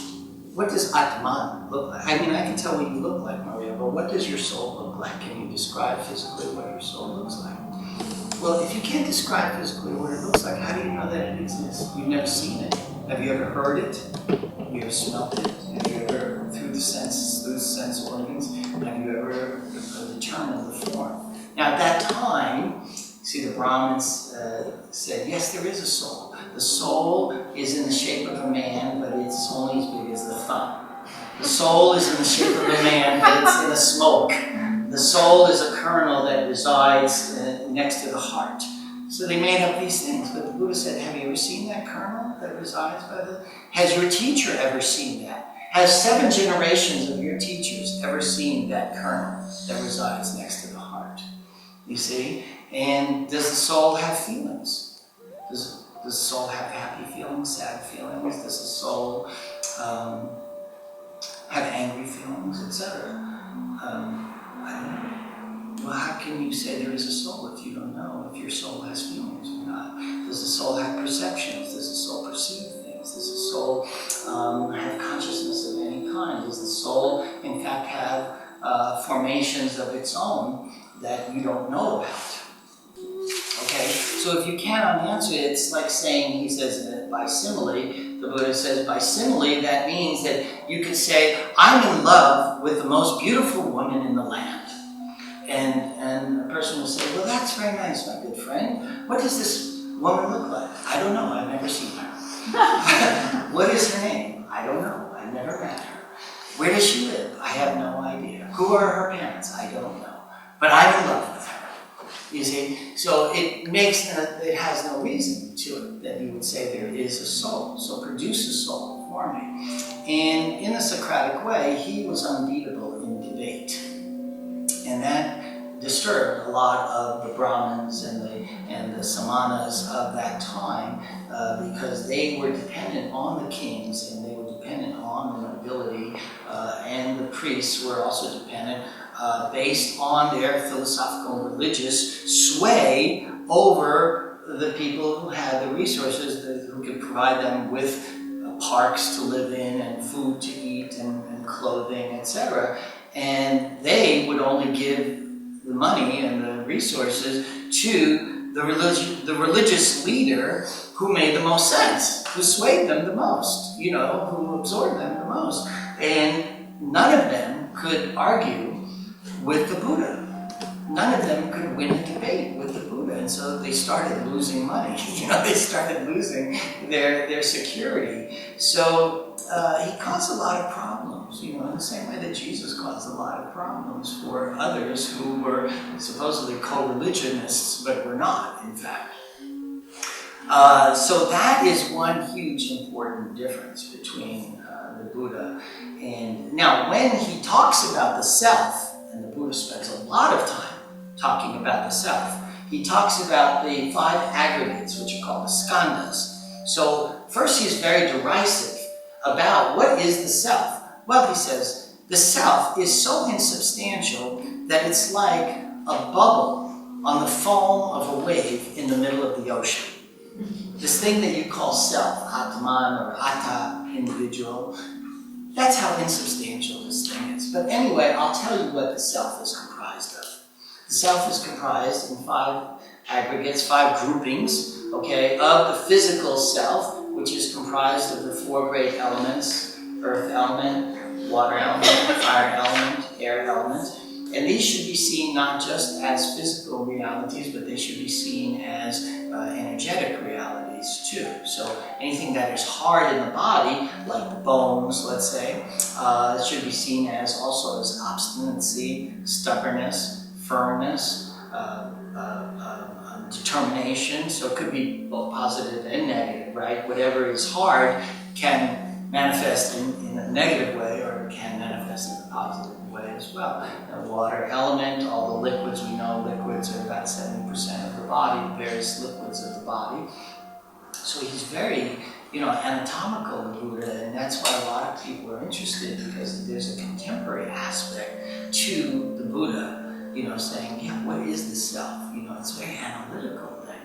What does Atman look like? I can tell what you look like, Maria, but what does your soul look like? Can you describe physically what your soul looks like? Well, if you can't describe physically what it looks like, how do you know that it exists? You've never seen it. Have you ever heard it? Have you ever smelled it? Have you ever, through the sense organs, have you ever determined the form? Now, at that time, see, the Brahmins said, yes, there is a soul. The soul is in the shape of a man, but it's only as big as the thumb. The soul is in the shape of a man, but it's in a smoke. The soul is a kernel that resides next to the heart. So they made up these things. But the Buddha said, have you ever seen that kernel that resides by the... Has your teacher ever seen that? Has 7 generations of your teachers ever seen that kernel that resides next to the heart? You see? And does the soul have feelings? Does the soul have happy feelings, sad feelings? Does the soul have angry feelings, etc.? I don't know. Well, how can you say there is a soul if you don't know if your soul has feelings or not? Does the soul have perceptions? Does the soul perceive things? Does the soul have consciousness of any kind? Does the soul, in fact, have formations of its own that you don't know about? Okay, so if you cannot answer it, it's like saying, he says by simile, the Buddha says by simile, that means that you could say, I'm in love with the most beautiful woman in the land. And a person will say, well, that's very nice, my good friend. What does this woman look like? I don't know, I've never seen her. What is her name? I don't know, I've never met her. Where does she live? I have no idea. Who are her parents? I don't know. But I'm in love with her. You see? So it has no reason to it that you would say there is a soul. So produce a soul for me. And in a Socratic way, he was unbeatable in debate. And that disturbed a lot of the Brahmins and the Samanas of that time because they were dependent on the kings and they were dependent on the nobility and the priests were also dependent based on their philosophical and religious sway over the people who had the resources, who could provide them with parks to live in and food to eat and clothing, etc. And they would only give the money and the resources to the religious leader who made the most sense, who swayed them the most, who absorbed them the most. And none of them could argue with the Buddha. None of them could win a debate with the Buddha, and so they started losing money. They started losing their security. So he caused a lot of problems, in the same way that Jesus caused a lot of problems for others who were supposedly co-religionists, but were not, in fact. So that is one huge important difference between the Buddha. And now, when he talks about the self, and the Buddha spends a lot of time talking about the self, he talks about the 5 aggregates, which are called the skandhas. So first he's very derisive about what is the self. Well, he says, the self is so insubstantial that it's like a bubble on the foam of a wave in the middle of the ocean. This thing that you call self, Atman or Atta, individual, that's how insubstantial this thing is. But anyway, I'll tell you what the self is comprised of. The self is comprised in 5 aggregates, 5 groupings, okay, of the physical self, which is comprised of the 4 great elements: earth element, water element, fire element, air element. And these should be seen not just as physical realities, but they should be seen as energetic realities too. So anything that is hard in the body, like the bones, let's say, should be seen as also as obstinacy, stubbornness, firmness, determination. So it could be both positive and negative, right? Whatever is hard can manifest in a negative way, or it can manifest in a positive way as well. The water element, all the liquids, we know liquids are about 70% of the body, the various liquids of the body. So he's very, anatomical, the Buddha, and that's why a lot of people are interested, because there's a contemporary aspect to the Buddha, saying, yeah, what is the self? It's very analytical thing.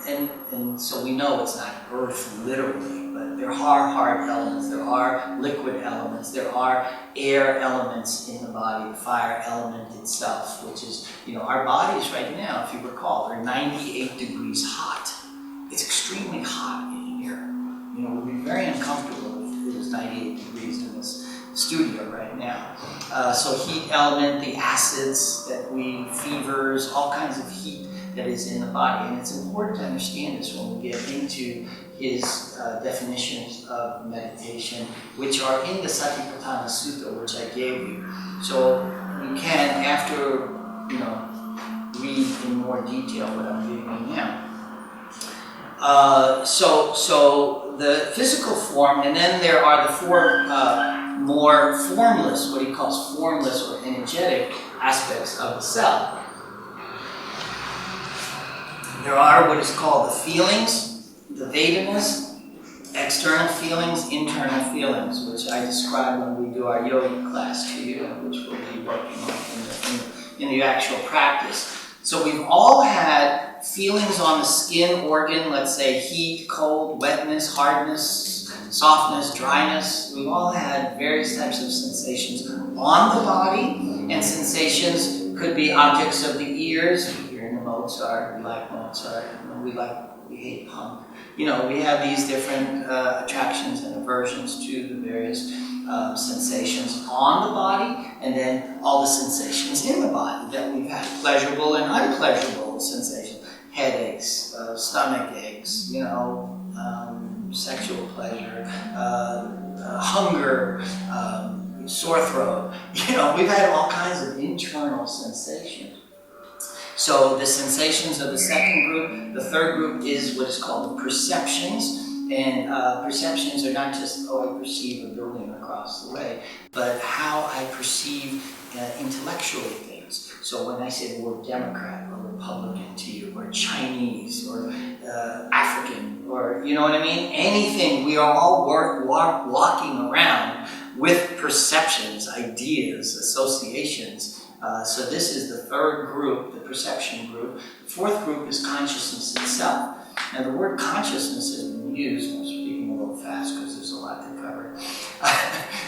And so we know it's not earth literally, but there are hard elements, there are liquid elements, there are air elements in the body, the fire element itself, which is, our bodies right now, if you recall, are 98 degrees hot. It's extremely hot in here. We'd be very uncomfortable if it was 98 degrees in this studio right now. So heat element, the acids that fevers, all kinds of heat that is in the body. And it's important to understand this when we get into his definitions of meditation, which are in the Satipatthana Sutta, which I gave you. So you can, after, read in more detail what I'm giving you now. So the physical form, and then there are the 4 more formless, what he calls formless or energetic aspects of the self. There are what is called the feelings, the Vedanas, external feelings, internal feelings, which I describe when we do our yoga class to you, which we'll be working on in the actual practice. So we've all had feelings on the skin organ, let's say heat, cold, wetness, hardness, softness, dryness. We've all had various types of sensations on the body, and sensations could be objects of the ears. You're hearing the Mozart, we like Mozart, we hate punk. We have these different attractions and aversions to the various sensations on the body, and then all the sensations in the body that we've had, pleasurable and unpleasurable sensations, headaches, stomach aches, sexual pleasure, hunger, sore throat. We've had all kinds of internal sensations. So the sensations of the second group. The third group is what is called the perceptions. And perceptions are not just, I perceive a building across the way, but how I perceive intellectually things. So when I say the word Democrat or Republican to you, or Chinese, or African, or you know what I mean? Anything, we are all walking around with perceptions, ideas, associations. So this is the third group, the perception group. The fourth group is consciousness itself. Now the word consciousness has been used, I'm speaking a little fast because there's a lot to cover.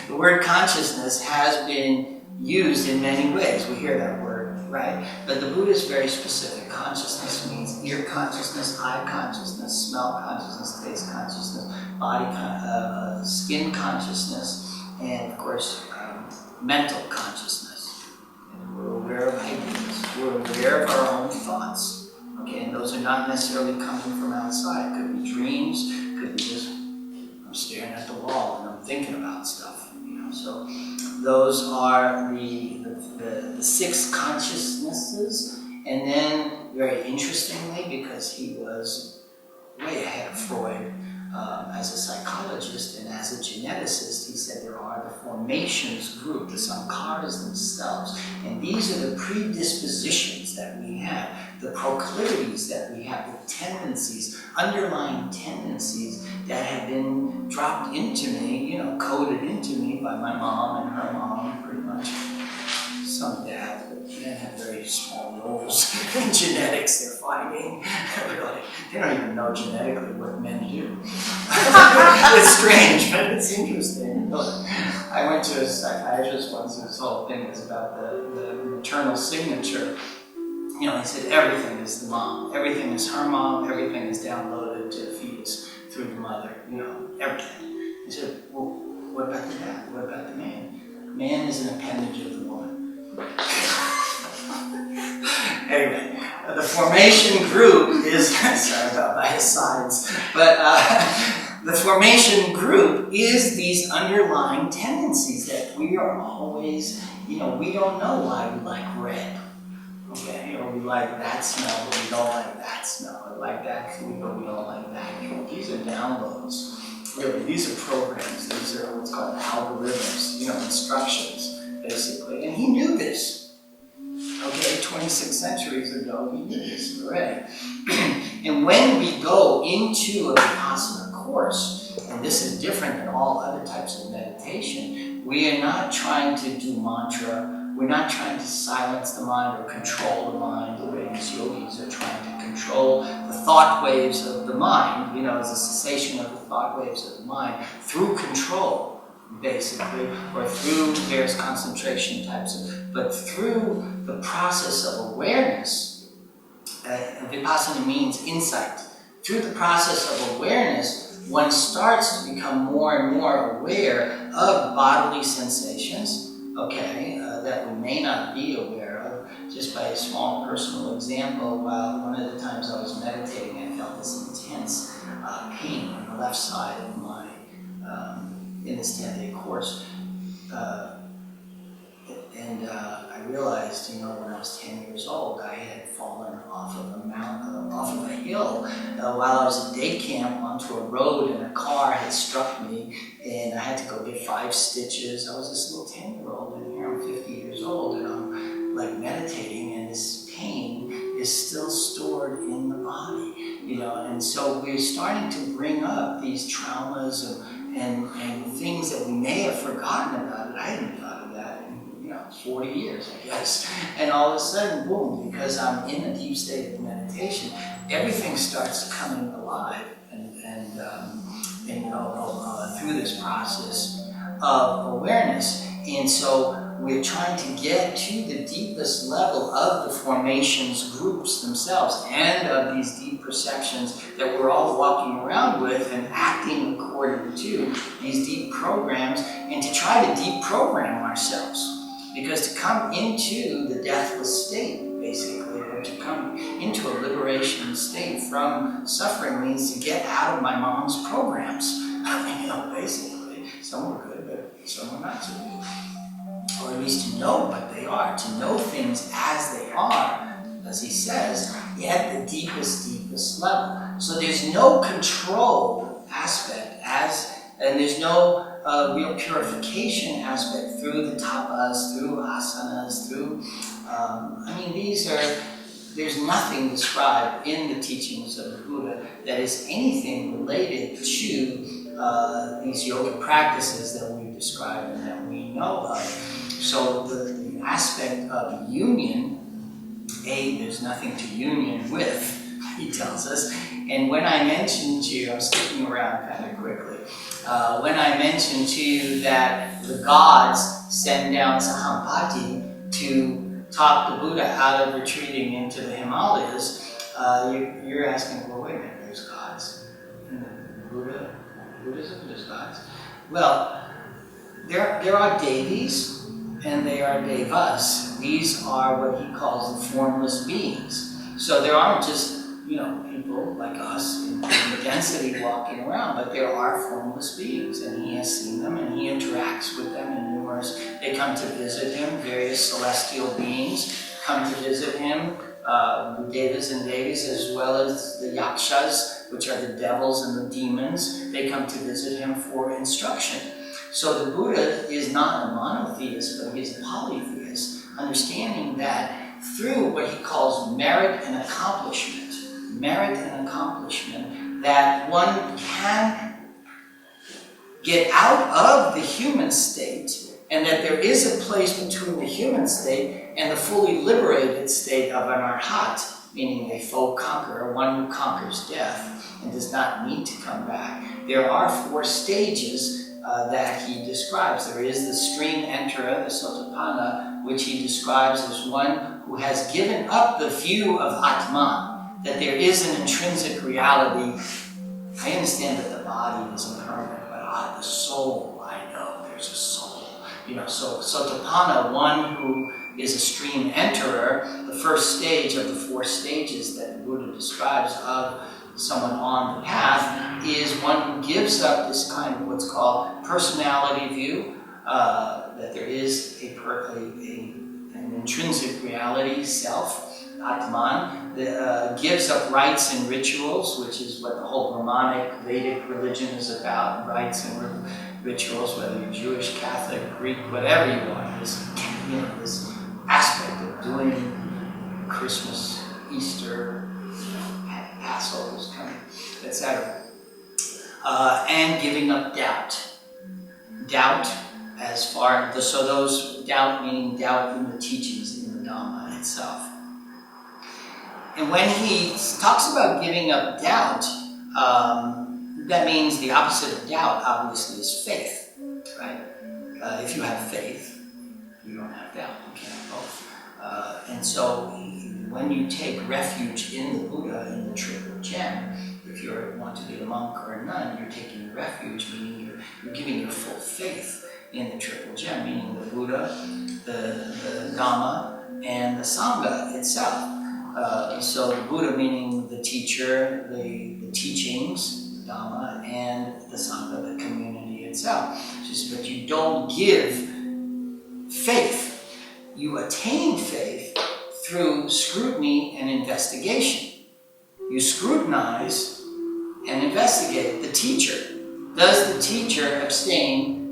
The word consciousness has been used in many ways. We hear that word right? But the Buddha is very specific. Consciousness means ear consciousness, eye consciousness, smell consciousness, taste consciousness, skin consciousness, and of course, mental consciousness. And we're aware of ideas. We're aware of our own thoughts. Okay, and those are not necessarily coming from outside. It could be dreams, could be just I'm staring at the wall and I'm thinking about stuff. So those are the six consciousnesses. And then, very interestingly, because he was way ahead of Freud as a psychologist and as a geneticist, he said there are the formations group, the sankharas themselves, and these are the predispositions that we have, the proclivities that we have, the tendencies, underlying tendencies that have been dropped into me, coded into me by my mom and her mom, pretty much. Some dads, but men have very small roles in genetics. They're fighting. Really, they don't even know genetically what men do. It's strange, but it's interesting. I went to a psychiatrist once, and this whole thing was about the maternal signature. He said everything is the mom, everything is her mom, everything is downloaded to the fetus through the mother. Everything. He said, well, what about the dad? What about the man? Man is an appendage of the woman. Anyway, the formation group is, sorry about my asides, but the formation group is these underlying tendencies that we are always, we don't know why we like red, okay, or we like that smell, but we don't like that smell, or like that food, but we don't like that food. These are downloads, really, these are programs, these are what's called algorithms, instructions, basically, and he knew this. Okay, 26 centuries ago, we knew this already. And when we go into a Vipassana course, and this is different than all other types of meditation, we are not trying to do mantra, we're not trying to silence the mind or control the mind the way these yogis are trying to control the thought waves of the mind, as a cessation of the thought waves of the mind through control, basically, or through various concentration types but through the process of awareness. Vipassana means insight. Through the process of awareness, one starts to become more and more aware of bodily sensations, that we may not be aware of. Just by a small personal example, one of the times I was meditating, I felt this intense pain on the left side of my in this 10-day course. And I realized, when I was 10 years old, I had fallen off of a mountain, off of a hill, while I was at day camp onto a road, and a car had struck me, and I had to go get 5 stitches. I was this little 10-year-old, and here I'm 50 years old, and I'm meditating, and this pain is still stored in the body, and so we're starting to bring up these traumas and things that we may have forgotten about it. I hadn't thought of that in 40 years, I guess. And all of a sudden, boom, because I'm in a deep state of meditation, everything starts coming alive through this process of awareness. And so we're trying to get to the deepest level of the formations groups themselves and of these deep perceptions that we're all walking around with and acting according to these deep programs, and to try to deprogram ourselves. Because to come into the deathless state, basically, or to come into a liberation state from suffering means to get out of my mom's programs. Basically. Some were good, but some were not so good. Or at least to know what they are, to know things as they are, as he says, at the deepest level. So there's no control aspect and there's no real purification aspect through the tapas, through asanas, through, there's nothing described in the teachings of the Buddha that is anything related to these yoga practices that we've described and that we know of. So the aspect of union, there's nothing to union with, he tells us. And when I mentioned to you, I'm skipping around kind of quickly, when I mentioned to you that the gods send down Sahampati to talked the Buddha out of retreating into the Himalayas, you're asking, well, wait a minute, there's gods in the Buddhism, there's gods. Well, there are devis and there are devas. These are what he calls the formless beings. So there aren't just, people like us in the density walking around, but there are formless beings, and he has seen them and he interacts with them in numerous. They come to visit him, various celestial beings come to visit him, the devas and devis, as well as the yakshas, which are the devils and the demons. They come to visit him for instruction. So the Buddha is not a monotheist, but he's a polytheist, understanding that through what he calls merit and accomplishment, that one can get out of the human state, and that there is a place between the human state and the fully liberated state of an arhat, meaning a foe conqueror, one who conquers death and does not need to come back. There are 4 stages that he describes. There is the stream enterer, the Sotapanna, which he describes as one who has given up the view of Atman, that there is an intrinsic reality. I understand that the body is impermanent, but the soul, I know there's a soul. So Sotapanna, one who is a stream enterer, the first stage of the 4 stages that the Buddha describes of someone on the path, is one who gives up this kind of what's called personality view, that there is an intrinsic reality, self, Atman, that gives up rites and rituals, which is what the whole Brahmanic, Vedic religion is about, rites and rituals, whether you're Jewish, Catholic, Greek, whatever you are, this aspect of doing Christmas, Easter, Passover's coming, etc. And giving up doubt. Doubt so those doubt meaning doubt in the teachings in the Dhamma itself. And when he talks about giving up doubt, that means the opposite of doubt, obviously, is faith, right? If you have faith, you don't have doubt. You can't have both. And so when you take refuge in the Buddha, in the Triple Gem, if you want to be a monk or a nun, you're taking refuge, meaning you're giving your full faith in the Triple Gem, meaning the Buddha, the Dhamma, and the Sangha itself. So the Buddha meaning the teacher, the teachings, the Dhamma, and the Sangha, the community itself. But you don't give faith. You attain faith through scrutiny and investigation. You scrutinize and investigate the teacher. Does the teacher abstain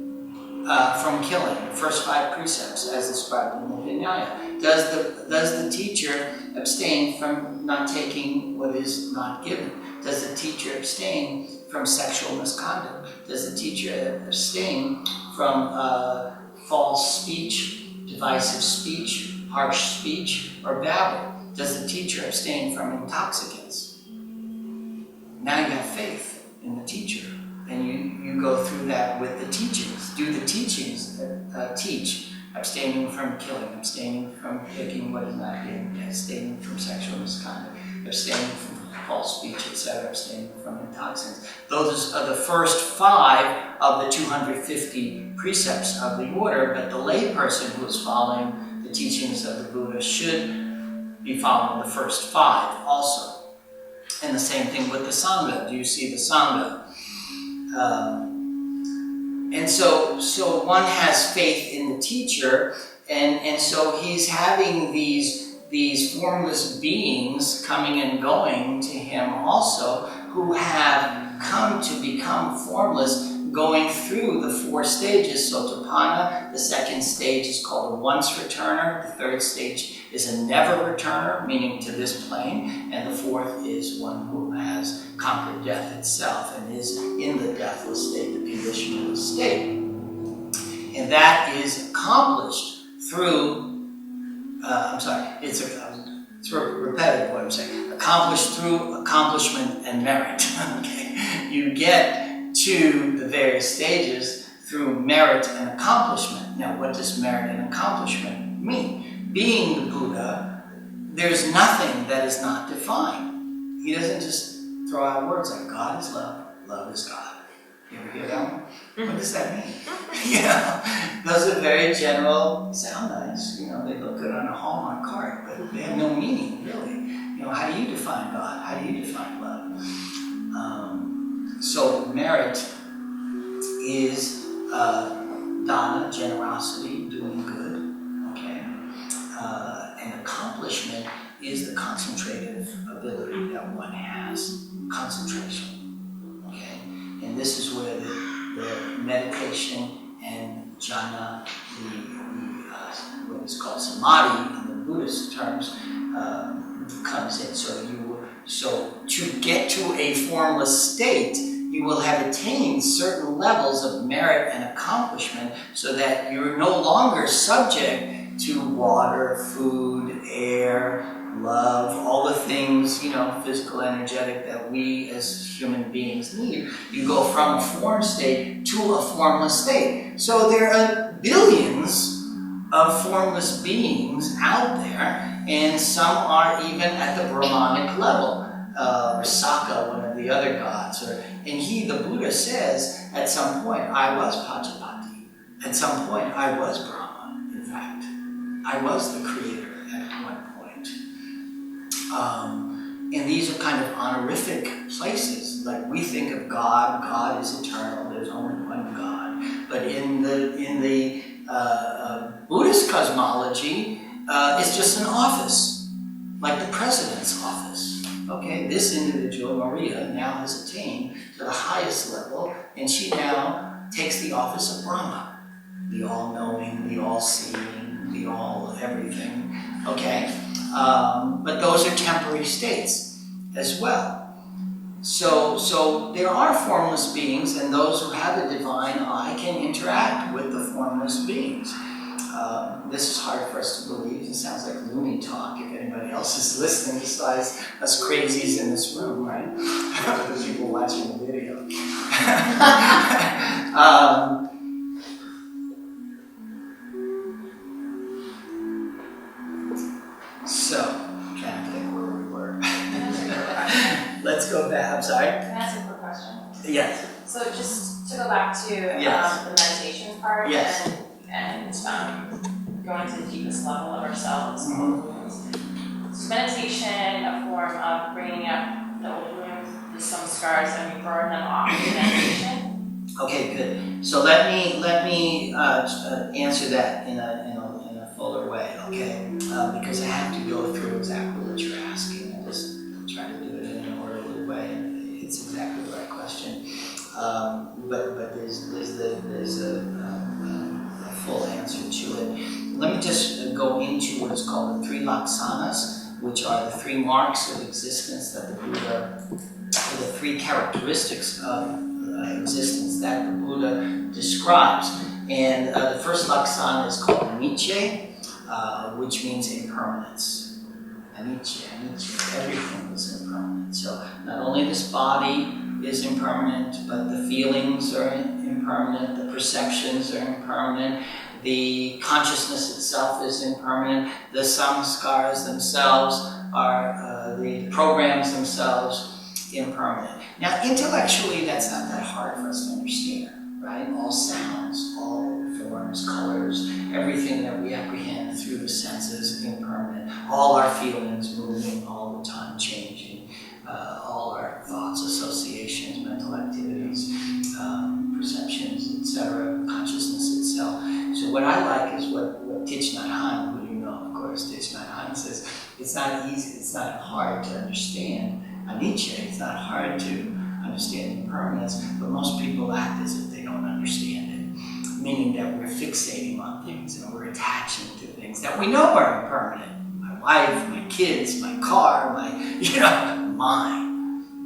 from killing? The first 5 precepts as described in the Vinaya. Does the teacher abstain from not taking what is not given? Does the teacher abstain from sexual misconduct? Does the teacher abstain from false speech, divisive speech, harsh speech, or babble? Does the teacher abstain from intoxicants? Now you have faith in the teacher, and you go through that with the teachings. Do the teachings teach abstaining from killing, abstaining from taking what is not given, abstaining from sexual misconduct, abstaining from false speech, etc., abstaining from intoxicants. Those are the first 5 of the 250 precepts of the order, but the layperson who is following the teachings of the Buddha should be following the first 5 also. And the same thing with the Sangha. Do you see the Sangha? And so one has faith in the teacher, and so he's having these formless beings coming and going to him also, who have come to become formless, going through the 4 stages. Sotapanna, the second stage is called a once returner, the third stage is a never returner, meaning to this plane, and the 4th is one who has conquered death itself and is in the deathless state, the conditionless state. And that is accomplished through, it's repetitive what I'm saying, accomplished through accomplishment and merit. Okay? You get to the various stages through merit and accomplishment. Now, what does merit and accomplishment mean? being the Buddha, there's nothing that is not defined. He doesn't just throw out words like God is love, love is God. You ever hear that one? What does that mean? Those are very general, sound nice, they look good on a Hallmark card, but they have no meaning, really. How do you define God? How do you define love? So merit is dana, generosity, doing good, okay? And accomplishment is the concentrative ability that one has, concentration, okay? And this is where the meditation and jhana, what is called samadhi in the Buddhist terms, comes in. So to get to a formless state, you will have attained certain levels of merit and accomplishment so that you're no longer subject to water, food, air, love, all the things, physical, energetic, that we as human beings need. You go from a form state to a formless state. So there are billions of formless beings out there, and some are even at the Brahmanic level. Or Saka, one of the other gods. And the Buddha says, at some point, I was Pajapati. At some point, I was Brahma, in fact. I was the creator at one point. And these are kind of honorific places. Like we think of God, God is eternal, there's only one God. But in the Buddhist cosmology, it's just an office, like the president's office. Okay, this individual, Maria, now has attained to the highest level, and she now takes the office of Brahma, the all-knowing, the all-seeing, the all-everything. Okay, but those are temporary states as well. So there are formless beings, and those who have a divine eye can interact with the formless beings. This is hard for us to believe. It sounds like loony talk if anybody else is listening besides us crazies in this room, right? The people watching the video. So, can't think where we were. Let's go back. I'm sorry? Can I ask a quick question? Yes. So just to go back to Yes. the meditation part Yes. and going to the deepest level of ourselves. Mm-hmm. Is meditation a form of bringing up the old wounds, the samskaras, and we burn them off in meditation? Okay, good. So let me answer that in a fuller way, okay? Because I have to go through exactly what you're asking. I just try to do it in an orderly way, and it's exactly the right question. But there's a full answer to it. Let me just go into what is called the three laksanas, which are the three marks of existence that the Buddha, or the three characteristics of existence that the Buddha describes. And the first laksana is called anicca, which means impermanence. Anicca, everything is impermanent. So not only this body is impermanent, but the feelings are impermanent, the perceptions are impermanent, the consciousness itself is impermanent, the samskaras themselves are, the programs themselves, impermanent. Now, intellectually, that's not that hard for us to understand, right? All sounds, all forms, colors, everything that we apprehend through the senses, impermanent. All our feelings moving all the time, changing. All our thoughts, associations, mental activities, perceptions, etc., consciousness itself. So what I like is what Thich Nhat Hanh, who you know, of course, Thich Nhat Hanh says, it's not easy, it's not hard to understand anicca, it's not hard to understand impermanence, but most people act as if they don't understand it, meaning that we're fixating on things and we're attaching to things that we know are impermanent. My wife, my kids, my car, mine.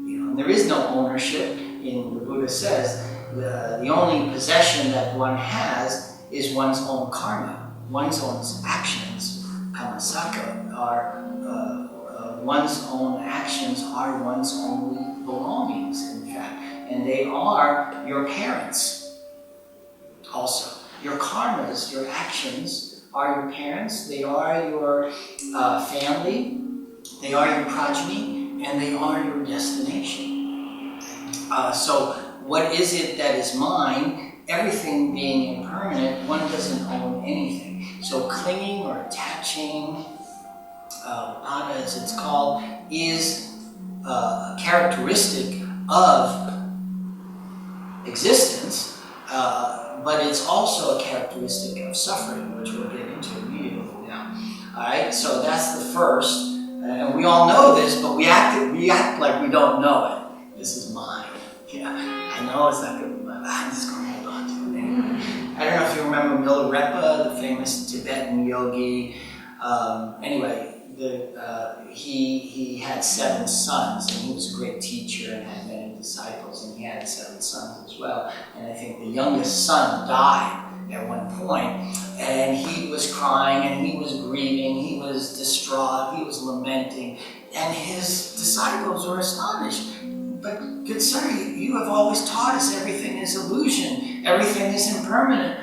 And there is no ownership. The Buddha says the only possession that one has is one's own karma, one's own actions. Kamasaka are one's own actions are one's only belongings, in fact, and they are your parents. Also, your karmas, your actions are your parents, they are your family, they are your progeny, and they are your destination. So what is it that is mine? Everything being impermanent, one doesn't own anything. So clinging or attaching, pada as it's called, is a characteristic of existence, but it's also a characteristic of suffering, which we'll get into immediately now. All right, so that's the first, and we all know this, but we act like we don't know it. This is mine. Yeah, I know it's not going to be mine, but I'm just going to hold on to it anyway. I don't know if you remember Milarepa, the famous Tibetan yogi. Anyway, he had 7 sons, and he was a great teacher and had many disciples, and he had 7 sons as well. And I think the youngest son died at one point, and he was crying, and he was grieving, he was distraught, he was lamenting, and his disciples were astonished. But good sir, you have always taught us everything is illusion, everything is impermanent.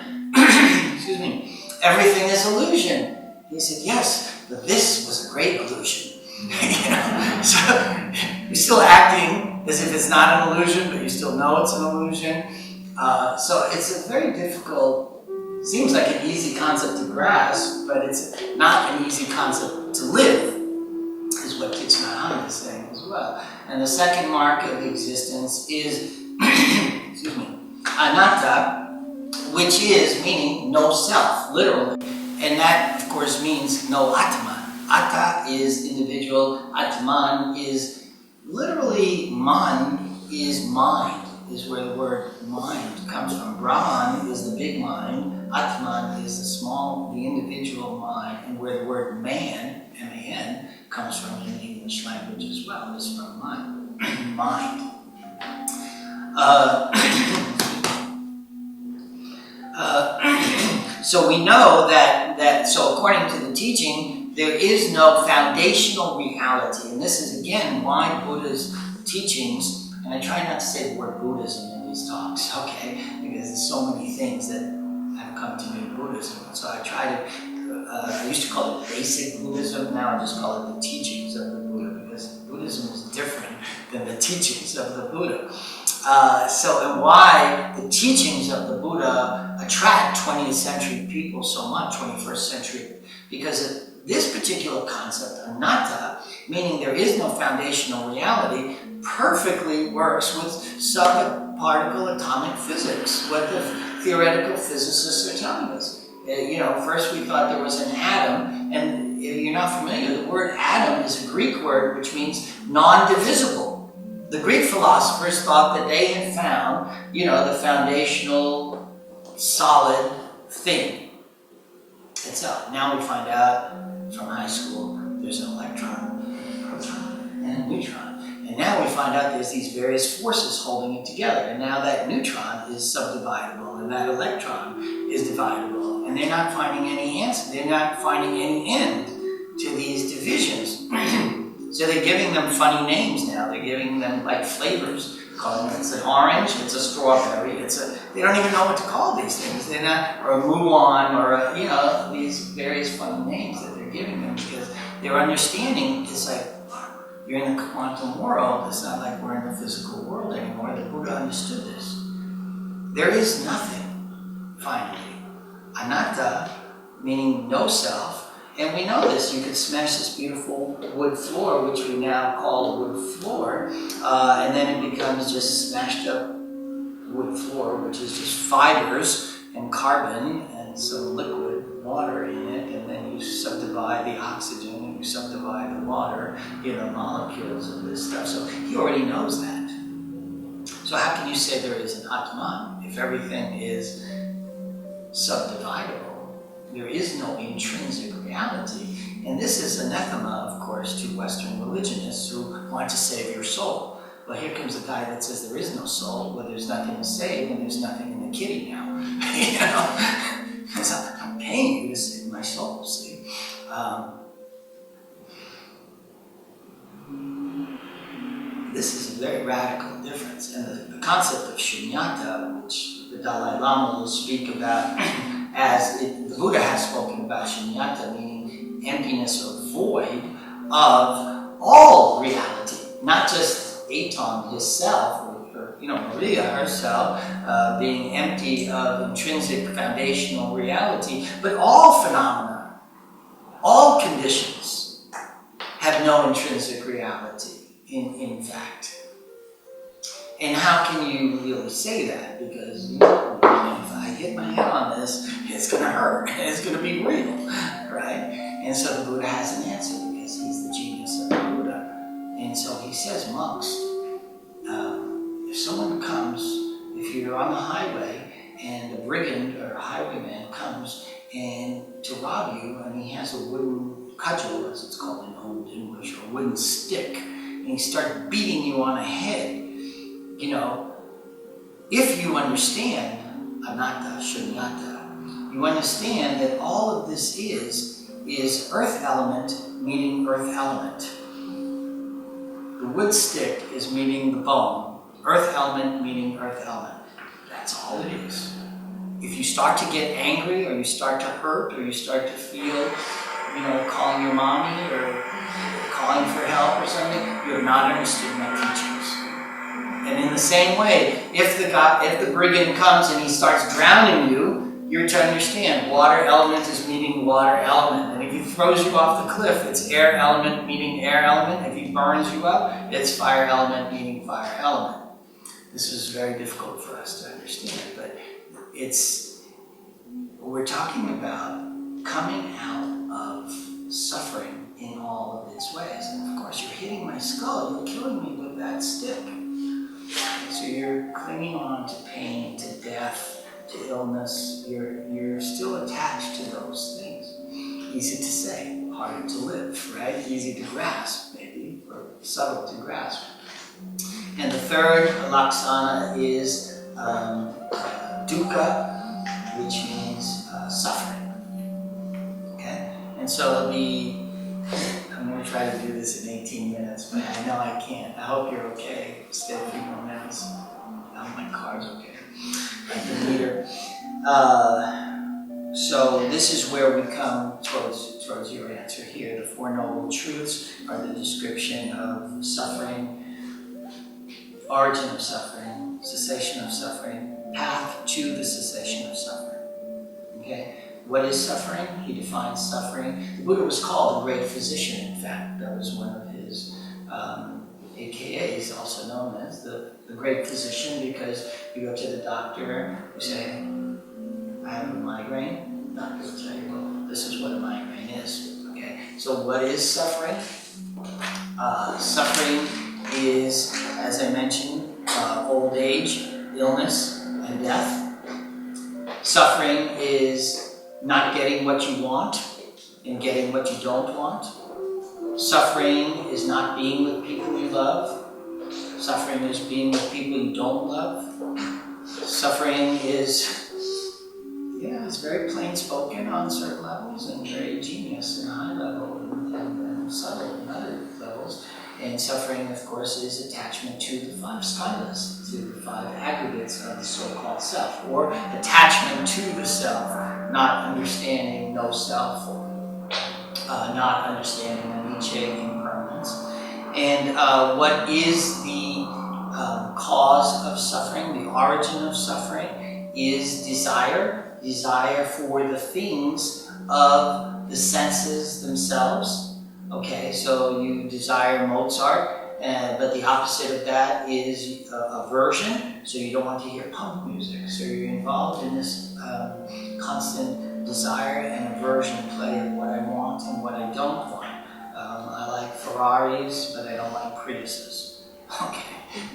Excuse me, everything is illusion. He said, yes, but this was a great illusion. So you're still acting as if it's not an illusion, but you still know it's an illusion. So it's a very difficult, seems like an easy concept to grasp, but it's not an easy concept to live, is what Thich Nhat Hanh is saying as well. And the second mark of existence is, excuse me, anatta, which is meaning no self, literally. And that, of course, means no Atman. Atta is individual, Atman is literally man is mind, is where the word mind comes from. Brahman is the big mind, Atman is the small, the individual mind, and where the word man, M-A-N, comes from in the English language as well, is from mind. Mind. So we know that, so according to the teaching, there is no foundational reality. And this is, again, why Buddha's teachings, and I try not to say the word Buddhism in these talks, okay, because there's so many things that have come to me in Buddhism. So I try to, I used to call it basic Buddhism, now I just call it the teachings of the Buddha, because Buddhism is different than the teachings of the Buddha. And why the teachings of the Buddha attract 20th century people so much, 21st century, because this particular concept, anatta, meaning there is no foundational reality, perfectly works with subparticle atomic physics, what the theoretical physicists are telling us. First we thought there was an atom, and if you're not familiar, the word atom is a Greek word which means non-divisible. The Greek philosophers thought that they had found, the foundational, solid thing itself. Now we find out from high school there's an electron, a proton, and a neutron. And now we find out there's these various forces holding it together. And now that neutron is subdividable, and that electron is dividable. And they're not finding any answer. They're not finding any end to these divisions. So they're giving them funny names now. They're giving them like flavors. Calling it, it's an orange, it's a strawberry, they don't even know what to call these things. They're not, or a muon, or these various funny names that they're giving them, because their understanding is like, you're in the quantum world, it's not like we're in the physical world anymore. The Buddha understood this. There is nothing, finally. Anatta, meaning no self. And we know this. You could smash this beautiful wood floor, which we now call a wood floor, and then it becomes just smashed up wood floor, which is just fibers and carbon and some liquid water in it, and then you subdivide the oxygen and you subdivide the water, molecules of this stuff. So he already knows that. So how can you say there is an Atman if everything is subdividable? There is no intrinsic reality. And this is anathema, of course, to Western religionists who want to save your soul. Well, here comes a guy that says there is no soul, well, there's nothing to save, and there's nothing in the kitty now. So I'm paying you to save my soul, see? This is a very radical difference. And the concept of shunyata, which the Dalai Lama will speak about the Buddha has spoken about shunyata, meaning emptiness or void of all reality, not just Aton himself, or Maria herself, being empty of intrinsic foundational reality, but all phenomena, all conditions have no intrinsic reality, in fact. And how can you really say that? Because if I hit my head on this, it's going to hurt. It's going to be real, right? And so the Buddha has an answer because he's the genius of the Buddha. And so he says, monks, if someone comes, if you're on the highway and a brigand or a highwayman comes and to rob you, and he has a wooden cudgel, as it's called in Old English, or a wooden stick, and he starts beating you on the head, if you understand anatta, shunyata, you understand that all of this is earth element meeting earth element. The wood stick is meeting the bone, earth element meaning earth element. That's all it is. If you start to get angry, or you start to hurt, or you start to feel, calling your mommy or calling for help or something, you have not understood my teachings. And in the same way, if the brigand comes and he starts drowning you, you're to understand water element is meeting water element. And if he throws you off the cliff, it's air element meening air element. If he burns you up, it's fire element meaning fire element. This is very difficult for us to understand, but we're talking about coming out of suffering in all of its ways. And of course, you're hitting my skull, you're killing me with that stick. So you're clinging on to pain, to death, to illness. You're still attached to those things. Easy to say, harder to live, right? Easy to grasp, maybe, or subtle to grasp. And the third laksana is dukkha, which means suffering. Okay? And so I'm going to try to do this in 18 minutes, but I know I can't. I hope you're okay. Stay a few more minutes. I hope my car's okay. Like the meter. So this is where we come towards your answer here. The Four Noble Truths are the description of suffering, origin of suffering, cessation of suffering, path to the cessation of suffering. Okay? What is suffering? He defines suffering. The Buddha was called the great physician, in fact. That was one of his AKAs, also known as the great physician, because you go to the doctor, you say, I have a migraine. The doctor will tell you, well, this is what a migraine is. Okay? So what is suffering? Suffering is, as I mentioned, old age, illness, and death. Suffering is not getting what you want and getting what you don't want. Suffering is not being with people you love. Suffering is being with people you don't love. Suffering is, it's very plain spoken on certain levels and very genius in a high level and subtle in other levels. And suffering, of course, is attachment to the five skandhas, to the five aggregates of the so-called self, or attachment to the self, not understanding no self, not understanding anicca, impermanence. And what is the cause of suffering, the origin of suffering, is desire for the things of the senses themselves. Okay, so you desire Mozart, but the opposite of that is aversion, so you don't want to hear punk music. So you're involved in this constant desire and aversion play of what I want and what I don't want. I like Ferraris, but I don't like Priuses. Okay,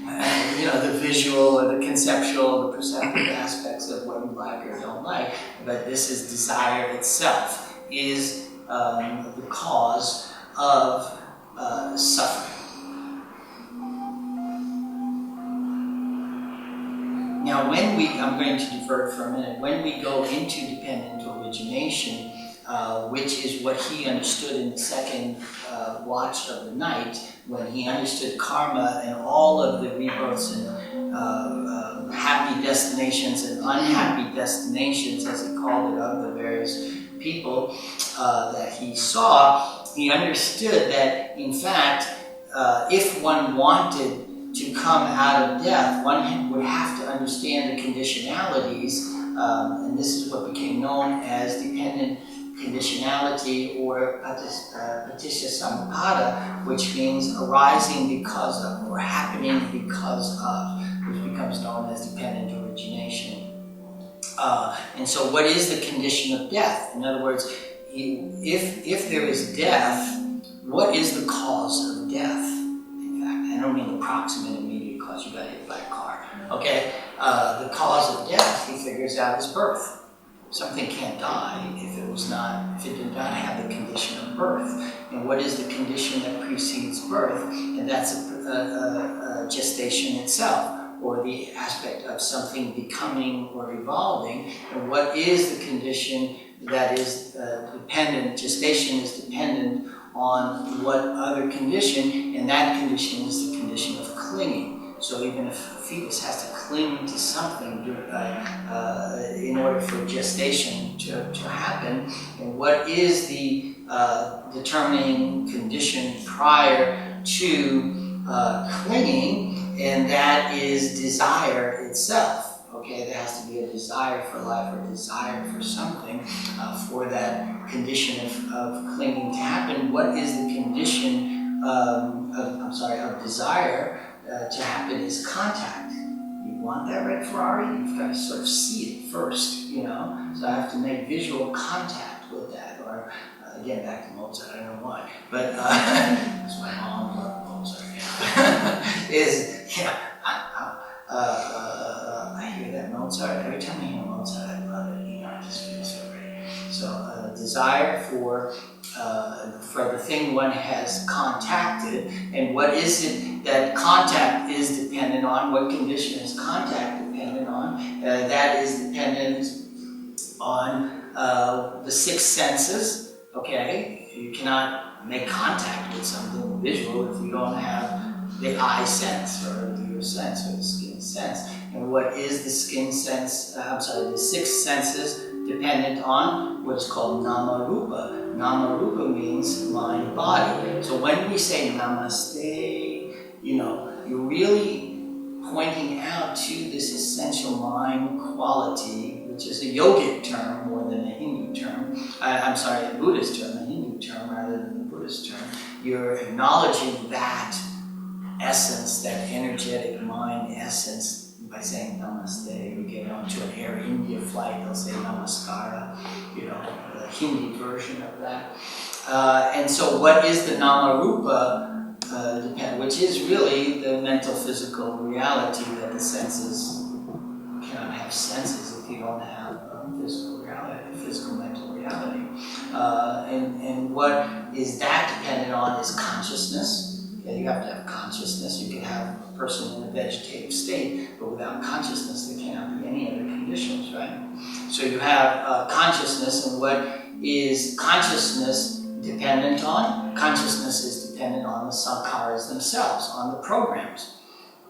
and, the visual or the conceptual, the perceptive aspects of what you like or don't like, but this is desire itself, is the cause of suffering. Now, I'm going to divert for a minute, when we go into dependent origination, which is what he understood in the second watch of the night, when he understood karma and all of the rebirths and happy destinations and unhappy destinations, as he called it, of the various people that he saw, he understood that, in fact, if one wanted to come out of death, one would have to understand the conditionalities, and this is what became known as dependent conditionality, or paticca samuppada, which means arising because of, or happening because of, which becomes known as dependent origination. And so what is the condition of death? In other words, if there is death, what is the cause of death? In fact, I don't mean the proximate immediate cause, you got hit by a car. Okay? The cause of death, he figures out, is birth. Something can't die if it did not have the condition of birth. And what is the condition that precedes birth? And that's a gestation itself, or the aspect of something becoming or evolving. And what is the condition that is dependent? Gestation is dependent on what other condition, and that condition is the condition of clinging. So even if a fetus has to cling to something in order for gestation to happen, and what is the determining condition prior to clinging, and that is desire itself. Okay, there has to be a desire for life, or desire for something, for that condition of clinging to happen. What is the condition of desire to happen is contact. You want that red Ferrari, you've got to sort of see it first, you know? So I have to make visual contact with that. Or, again, back to Mozart, I don't know why. But, that's my mom loved Mozart, I hear that Mozart, every time I hear Mozart, I love it, you know, I just feel so great. So, desire for the thing one has contacted, and what is it that contact is dependent on, what condition is contact dependent on? That is dependent on the six senses, okay? You cannot make contact with something visual if you don't have the eye sense, or the ear sense, or the skin sense. And what is the skin sense, the six senses dependent on what is called nama rupa. Nama rupa means mind body. So when we say namaste, you know, you're really pointing out to this essential mind quality, which is a yogic term more than a Hindu term. A Buddhist term, a Hindu term rather than the Buddhist term. You're acknowledging that essence, that energetic mind essence, by saying namaste. We get onto an Air India flight, they'll say namaskara, you know, the Hindi version of that. And so what is the nama rupa, which is really the mental physical reality that the senses cannot have senses if you don't have physical reality, physical mental reality. And what is that dependent on is consciousness. You have to have consciousness. You can have a person in a vegetative state, but without consciousness, there cannot be any other conditions, right? So you have consciousness, and what is consciousness dependent on? Consciousness is dependent on the sankharas themselves, on the programs.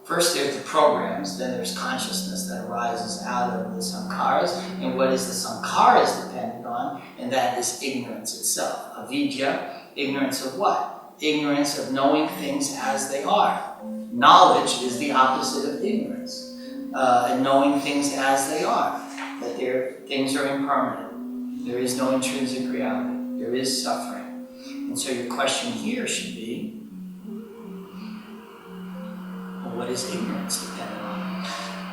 First there's the programs, then there's consciousness that arises out of the sankharas, and what is the sankharas dependent on? And that is ignorance itself. Avidya, ignorance of what? Ignorance of knowing things as they are. Knowledge is the opposite of ignorance. And knowing things as they are. That things are impermanent. There is no intrinsic reality. There is suffering. And so your question here should be, well, what is ignorance dependent on?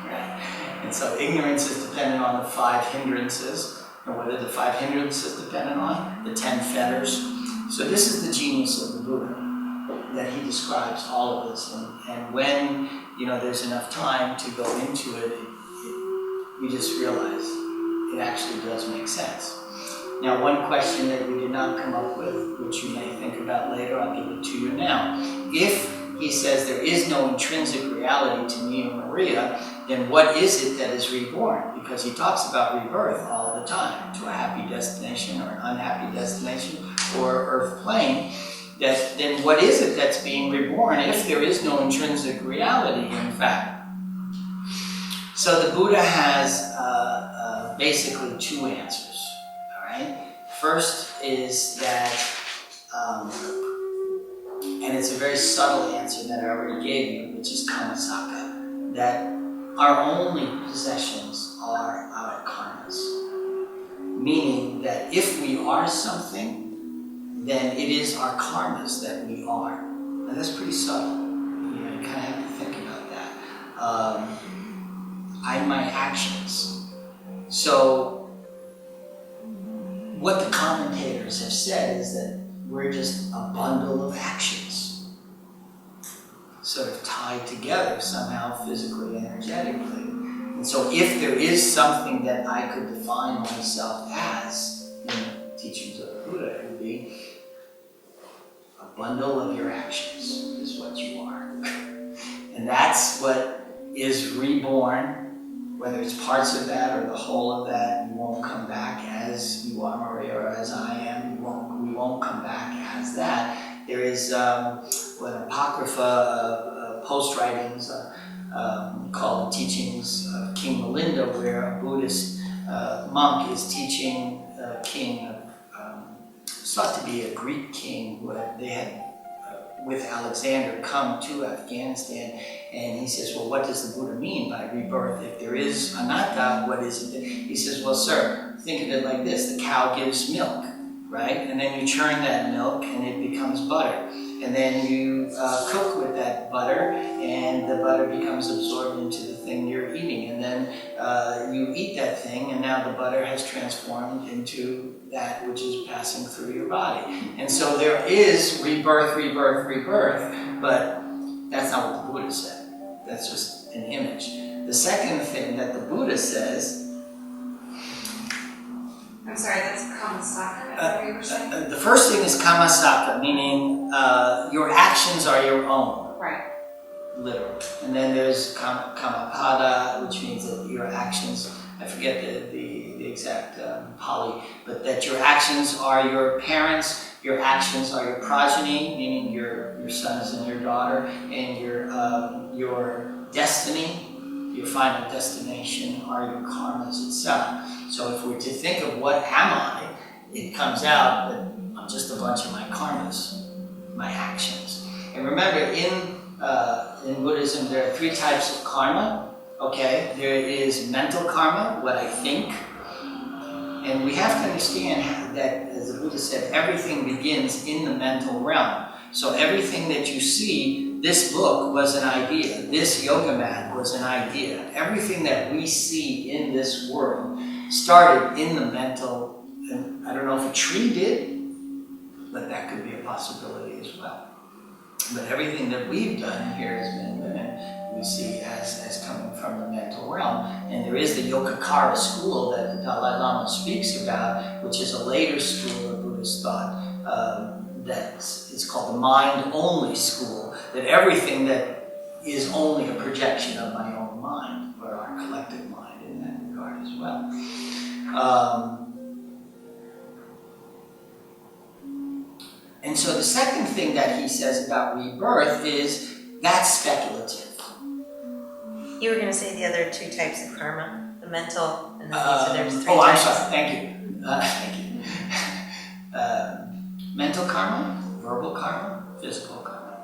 Right? And so ignorance is dependent on the 5 hindrances. And what are the 5 hindrances dependent on? The 10 fetters. So this is the genius of the Buddha, that he describes all of this. And when, you know, there's enough time to go into it, you just realize it actually does make sense. Now, one question that we did not come up with, which you may think about later, I'll give it to you now. If he says there is no intrinsic reality to me and Maria, then what is it that is reborn? Because he talks about rebirth all the time, to a happy destination or an unhappy destination or earth plane. Then what is it that's being reborn if there is no intrinsic reality, in fact? So the Buddha has basically two answers, all right? First is that, and it's a very subtle answer that I already gave you, which is Kammasaka, that our only possessions are our karmas. Meaning that if we are something, then it is our karmas that we are. And that's pretty subtle. You kind of have to think about that. My actions. So, what the commentators have said is that we're just a bundle of actions, sort of tied together somehow physically, energetically. And so if there is something that I could define myself as in the teachings of the Buddha, it would be a bundle of your actions is what you are. And that's what is reborn. Whether it's parts of that or the whole of that, you won't come back as you are, Maria, or as I am. We won't come back as that. There is an apocrypha post writings called The Teachings of King Milinda, where a Buddhist monk is teaching a king, it's thought to be a Greek king, where they had with Alexander come to Afghanistan, and he says, well, what does the Buddha mean by rebirth? If there is anatta, what is it? He says, well, sir, think of it like this. The cow gives milk, right? And then you churn that milk and it becomes butter. And then you cook with that butter, and the butter becomes absorbed into the thing you're eating. And then you eat that thing, and now the butter has transformed into that which is passing through your body. And so there is rebirth, but that's not what the Buddha said. That's just an image. The second thing that the Buddha says... I'm sorry, that's Kammasaka, is that what you were saying? The first thing is Kammasaka, meaning your actions are your own. Right. Literally. And then there's Kammapada, which means that your actions, I forget the exact Pali, but that your actions are your parents, your actions are your progeny, meaning your sons and your daughter, and your destiny, your final destination are your karmas itself. So if we're to think of what am I, it comes out that I'm just a bunch of my karmas, my actions. And remember, in Buddhism, there are three types of karma. Okay, there is mental karma, what I think. And we have to understand that, as the Buddha said, everything begins in the mental realm. So everything that you see, this book was an idea, this yoga mat was an idea. Everything that we see in this world started in the mental, and I don't know if a tree did, but that could be a possibility as well. But everything that we've done here as men and women, we see as coming from the mental realm. And there is the Yogacara school that the Dalai Lama speaks about, which is a later school of Buddhist thought, it's called the mind-only school, that everything that is only a projection of my own mind, or our collective mind in that regard as well. And so the second thing that he says about rebirth is that's speculative. You were going to say the other two types of karma, the mental, and then so there's three I'm types. sorry, thank you. Mental karma, verbal karma, physical karma.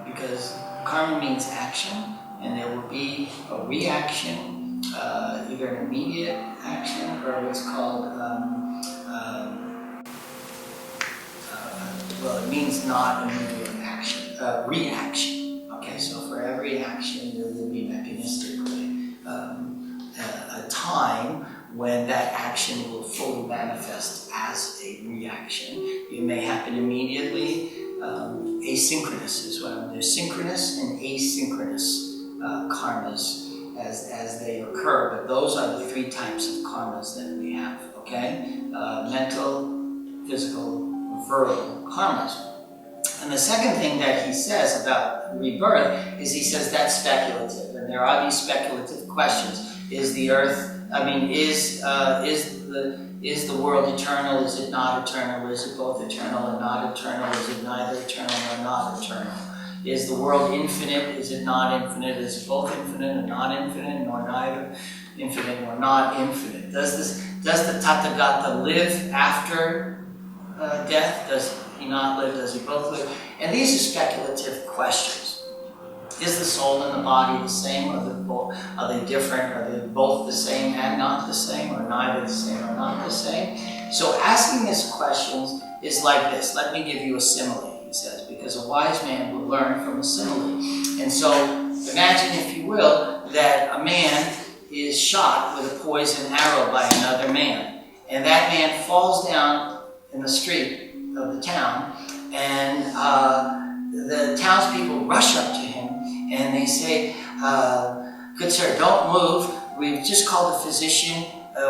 Because karma means action, and there will be a reaction, either an immediate action or what's called, it means not immediate action, reaction. Okay, so for every action there will be mechanistically a time when that action will fully manifest as a reaction. It may happen immediately. Asynchronous is what there's synchronous and asynchronous karmas as they occur, but those are the three types of karmas that we have, okay? Mental, physical, verbal karmas. And the second thing that he says about rebirth is he says that's speculative, and there are these speculative questions. Is the earth, is the world eternal? Is it not eternal? Is it both eternal and not eternal? Is it neither eternal nor not eternal? Is the world infinite? Is it not infinite? Is it both infinite and non-infinite, nor neither infinite nor not infinite? Does the Tathagata live after death? Does he not live? Does he both live? And these are speculative questions. Is the soul and the body the same? Are they different? Are they both the same and not the same? Or neither the same or not the same? So asking these questions is like this. Let me give you a simile, he says, because a wise man will learn from a simile. And so imagine, if you will, that a man is shot with a poisoned arrow by another man. And that man falls down in the street of the town, and the townspeople rush up to him and they say, good sir, don't move. We've just called a physician.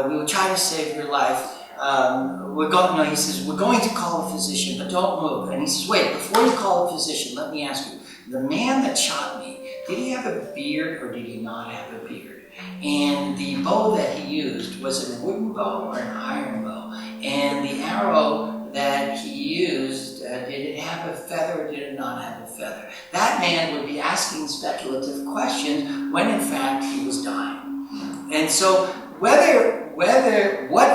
We will try to save your life. He says, we're going to call a physician, but don't move. And he says, wait, before you call a physician, let me ask you, the man that shot me, did he have a beard or did he not have a beard? And the bow that he used, was it a wooden bow or an iron bow? And the arrow that he used, did it have a feather or did it not have a feather? That man would be asking speculative questions when in fact he was dying. And so what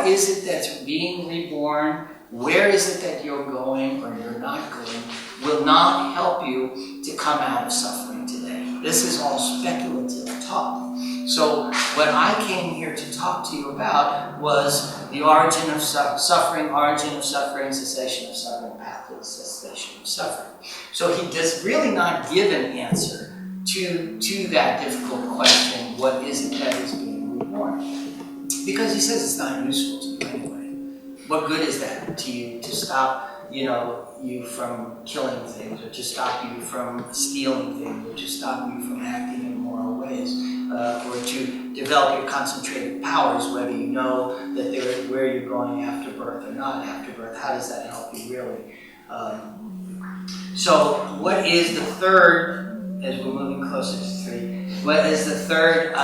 is it that's being reborn, where is it that you're going or you're not going, will not help you to come out of suffering today. This is all speculative talk. So what I came here to talk to you about was the origin of suffering, cessation of suffering, path to the cessation of suffering. So he does really not give an answer to that difficult question, what is it that is being reborn? Because he says it's not useful to you anyway. What good is that to you to stop, you from killing things, or to stop you from stealing things, or to stop you from acting in immoral ways, or to develop your concentrated powers, whether you know that where you're going after birth or not after birth? How does that help you really? So what is the third, as we're moving closer to 3, what is the third,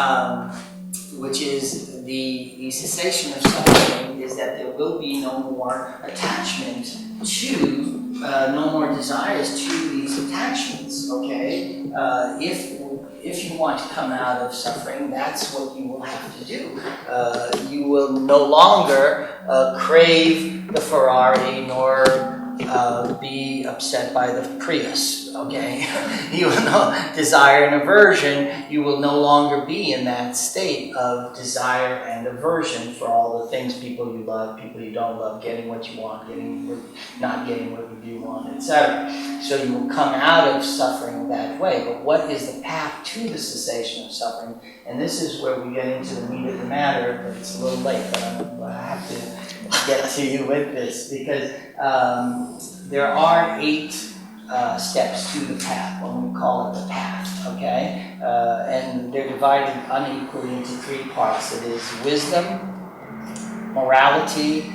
which is the cessation of suffering, is that there will be no more attachment to, no more desires to these attachments, okay? If you want to come out of suffering, that's what you will have to do. You will no longer crave the Ferrari, nor be upset by the Prius, okay? You will no desire and aversion. You will no longer be in that state of desire and aversion for all the things, people you love, people you don't love, getting what you want, not getting what you do want, etc. So you will come out of suffering that way. But what is the path to the cessation of suffering? And this is where we get into the meat of the matter, but it's a little late, but I have to get to you with this, because there are 8 steps to the path, when we call it the path, okay? And they're divided unequally into 3 parts. It is wisdom, morality,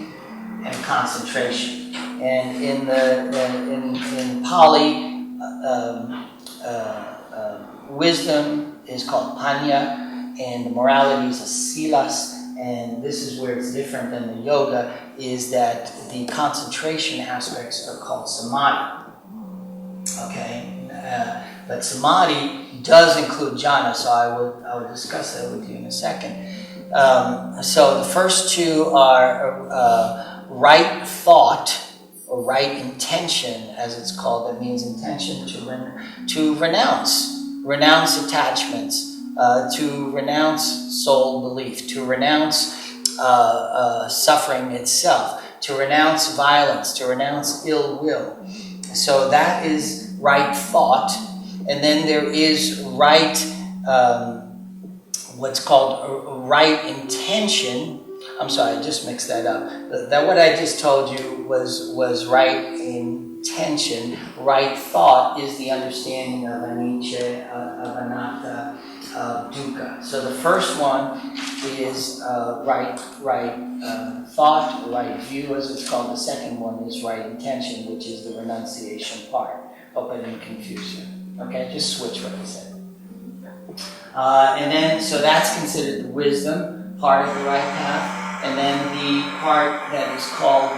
and concentration. And in Pali, wisdom is called panya, and the morality is silas. And this is where it's different than the yoga, is that the concentration aspects are called samadhi. Okay? But samadhi does include jhana, so I will discuss that with you in a second. So the first 2 are right thought, or right intention, as it's called. That means intention to renounce attachments, to renounce soul belief, to renounce suffering itself, to renounce violence, to renounce ill will. So that is right thought. And then there is right, what's called right intention. I'm sorry, I just mixed that up. That what I just told you was right intention. Right thought is the understanding of anicca, of anatta, of dukkha. So the first one is right thought, right view, as it's called. The second one is right intention, which is the renunciation part. Hope I didn't confuse you. Okay, just switch what I said. And then, so that's considered the wisdom part of the right path. And then the part that is called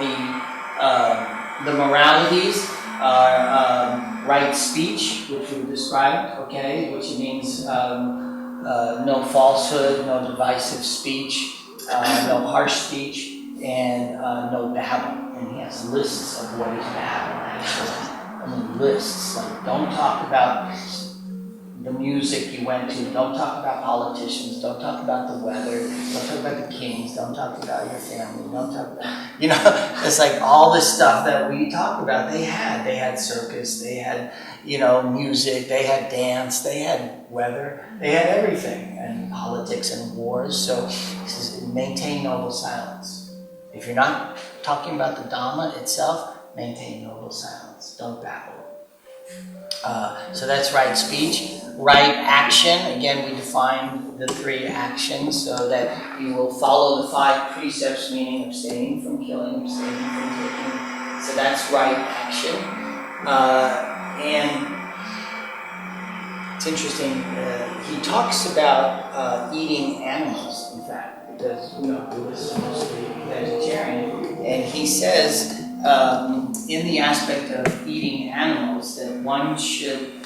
the moralities are right speech, which we described, okay, which means no falsehood, no divisive speech, no harsh speech, and no babble. And he has lists of what is babble, actually. I mean, lists, like don't talk about the music you went to, don't talk about politicians, don't talk about the weather, don't talk about the kings, don't talk about your family, don't talk about, it's like all this stuff that we talk about, they had circus, they had, music, they had dance, they had weather, they had everything, and politics and wars. So he says, maintain noble silence. If you're not talking about the Dhamma itself, maintain noble silence, don't babble. So that's right speech. Right action, again, we define the 3 actions so that you will follow the 5 precepts, meaning abstaining from killing, abstaining from taking. So that's right action. And it's interesting, he talks about eating animals, in fact, because Buddhists are mostly vegetarian. And he says, in the aspect of eating animals, that one should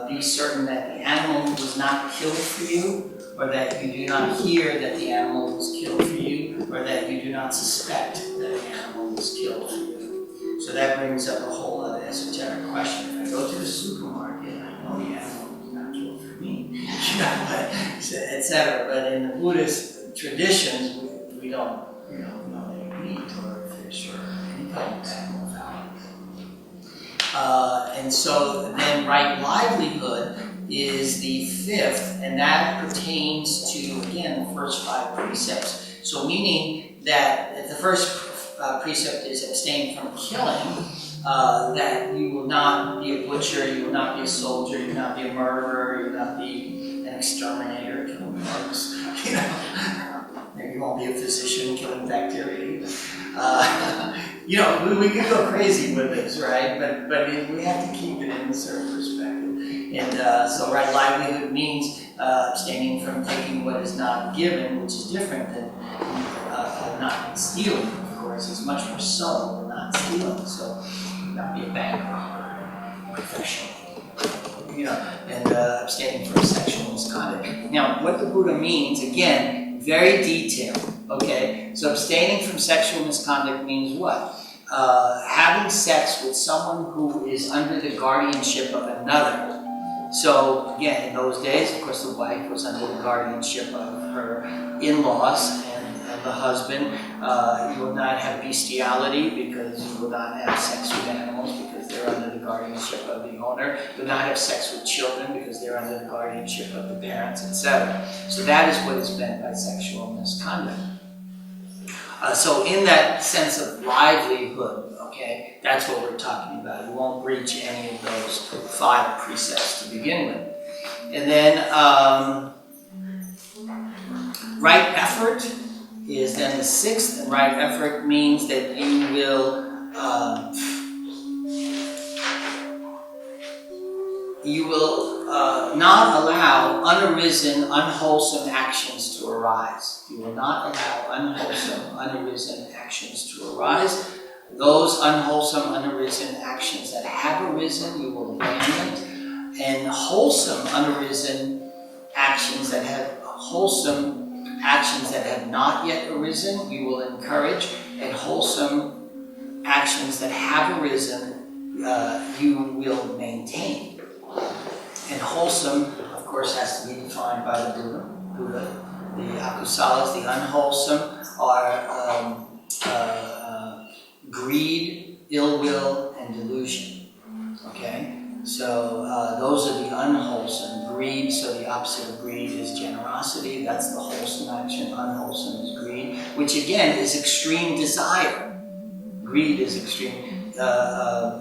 be certain that the animal was not killed for you, or that you do not hear that the animal was killed for you, or that you do not suspect that the animal was killed for you. So that brings up a whole other esoteric question. If I go to the supermarket, I know the animal was not killed for me, etc. But in the Buddhist traditions, we don't, know any meat or fish or any type of animal. And so then right livelihood is the 5th, and that pertains to, again, the first 5 precepts. So meaning that if the first precept is abstain from killing, that you will not be a butcher, you will not be a soldier, you will not be a murderer, you will not be an exterminator killing bugs, Maybe you won't be a physician killing bacteria. We could go crazy with this, right? But we have to keep it in a certain perspective. And so right livelihood means abstaining from taking what is not given, which is different than not stealing, of course. It's much more subtle than not stealing. So not be a bank robber, professional. And abstaining from sexual misconduct. Now, what the Buddha means, again, very detailed, okay? So abstaining from sexual misconduct means what? Having sex with someone who is under the guardianship of another. So, again, in those days, of course, the wife was under the guardianship of her in-laws and the husband. You will not have bestiality because you will not have sex with animals because they're under the guardianship of the owner. You will not have sex with children because they're under the guardianship of the parents, etc. So that is what is meant by sexual misconduct. So in that sense of livelihood, okay, that's what we're talking about. You won't breach any of those 5 precepts to begin with. And then right effort is then the 6th, and right effort means that you will not allow unarisen, unwholesome actions to arise. You will not allow unwholesome, unarisen actions to arise. Those unwholesome, unarisen actions that have arisen, you will abandon. And wholesome, unarisen actions that have not yet arisen, you will encourage. And wholesome actions that have arisen, you will maintain. And wholesome, of course, has to be defined by the Buddha. The akusalas, the unwholesome, are greed, ill will, and delusion. Okay? So those are the unwholesome. Greed, so the opposite of greed is generosity. That's the wholesome action. Unwholesome is greed, which again is extreme desire. Greed is extreme.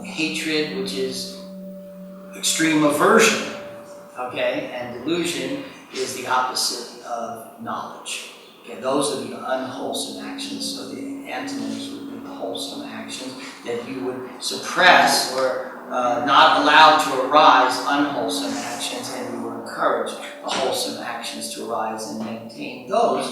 Hatred, which is extreme aversion. Okay? And delusion is the opposite of knowledge. Okay? Those are the unwholesome actions. So the antonyms would be the wholesome actions that you would suppress or not allow to arise unwholesome actions, and you will encourage the wholesome actions to arise and maintain those.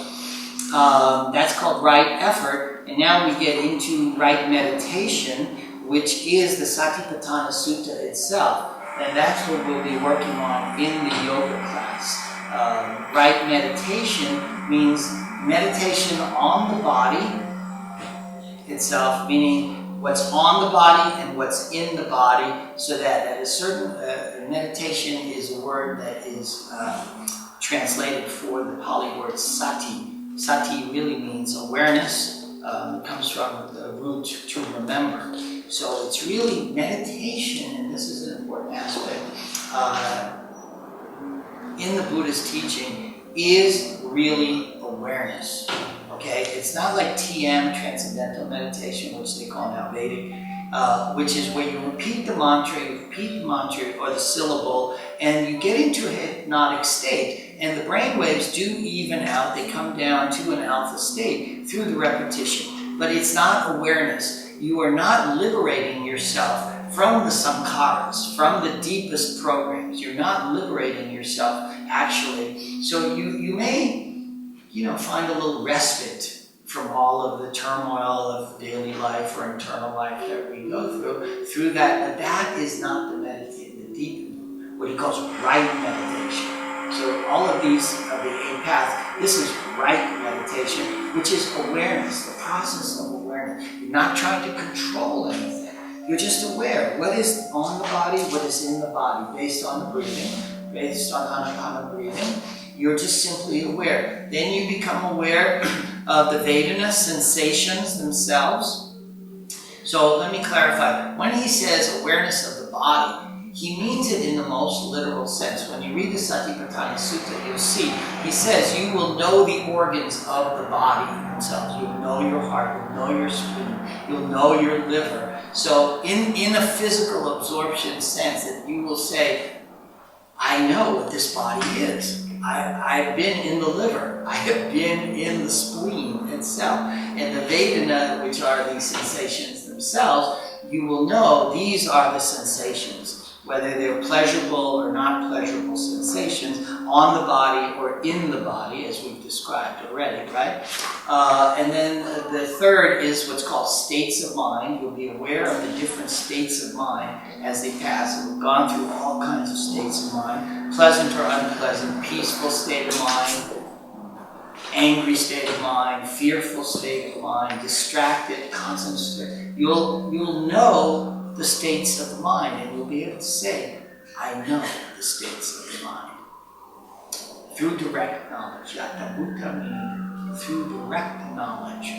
That's called right effort. And now we get into right meditation, which is the Satipatthana Sutta itself. And that's what we'll be working on in the yoga class. Right meditation means meditation on the body itself, meaning what's on the body and what's in the body, so that at a certain meditation is a word that is translated for the Pali word sati. Sati really means awareness. It comes from the root to remember. So it's really meditation, and this is an important aspect in the Buddha's teaching, is really awareness. Okay? It's not like TM, Transcendental Meditation, which they call now Vedic, which is where you repeat the mantra or the syllable, and you get into a hypnotic state, and the brain waves do even out. They come down to an alpha state through the repetition. But it's not awareness. You are not liberating yourself from the sankharas, from the deepest programs. You're not liberating yourself, actually. So you may, find a little respite from all of the turmoil of daily life or internal life that we go through that. But that is not the deep, what he calls right meditation. So all of these are the 8 paths. This is right meditation, which is awareness, the process of awareness. You're not trying to control anything. You're just aware. What is on the body, what is in the body, based on the breathing, based on Anapana breathing. You're just simply aware. Then you become aware of the Vedana sensations themselves. So let me clarify. When he says awareness of the body, he means it in the most literal sense. When you read the Satipatthana Sutta, you'll see, he says, you will know the organs of the body themselves. You'll know your heart, you'll know your spleen, you'll know your liver. So in a physical absorption sense, that you will say, I know what this body is. I've been in the liver. I have been in the spleen itself. And the Vedana, which are these sensations themselves, you will know these are the sensations, whether they're pleasurable or not pleasurable sensations on the body or in the body, as we've described already, right? And then the third is what's called states of mind. You'll be aware of the different states of mind as they pass. And we've gone through all kinds of states of mind, pleasant or unpleasant, peaceful state of mind, angry state of mind, fearful state of mind, distracted, concentrated. You'll know the states of the mind, and you'll be able to say, I know the states of the mind. Through direct knowledge. Yata Bhuta meaning through direct knowledge.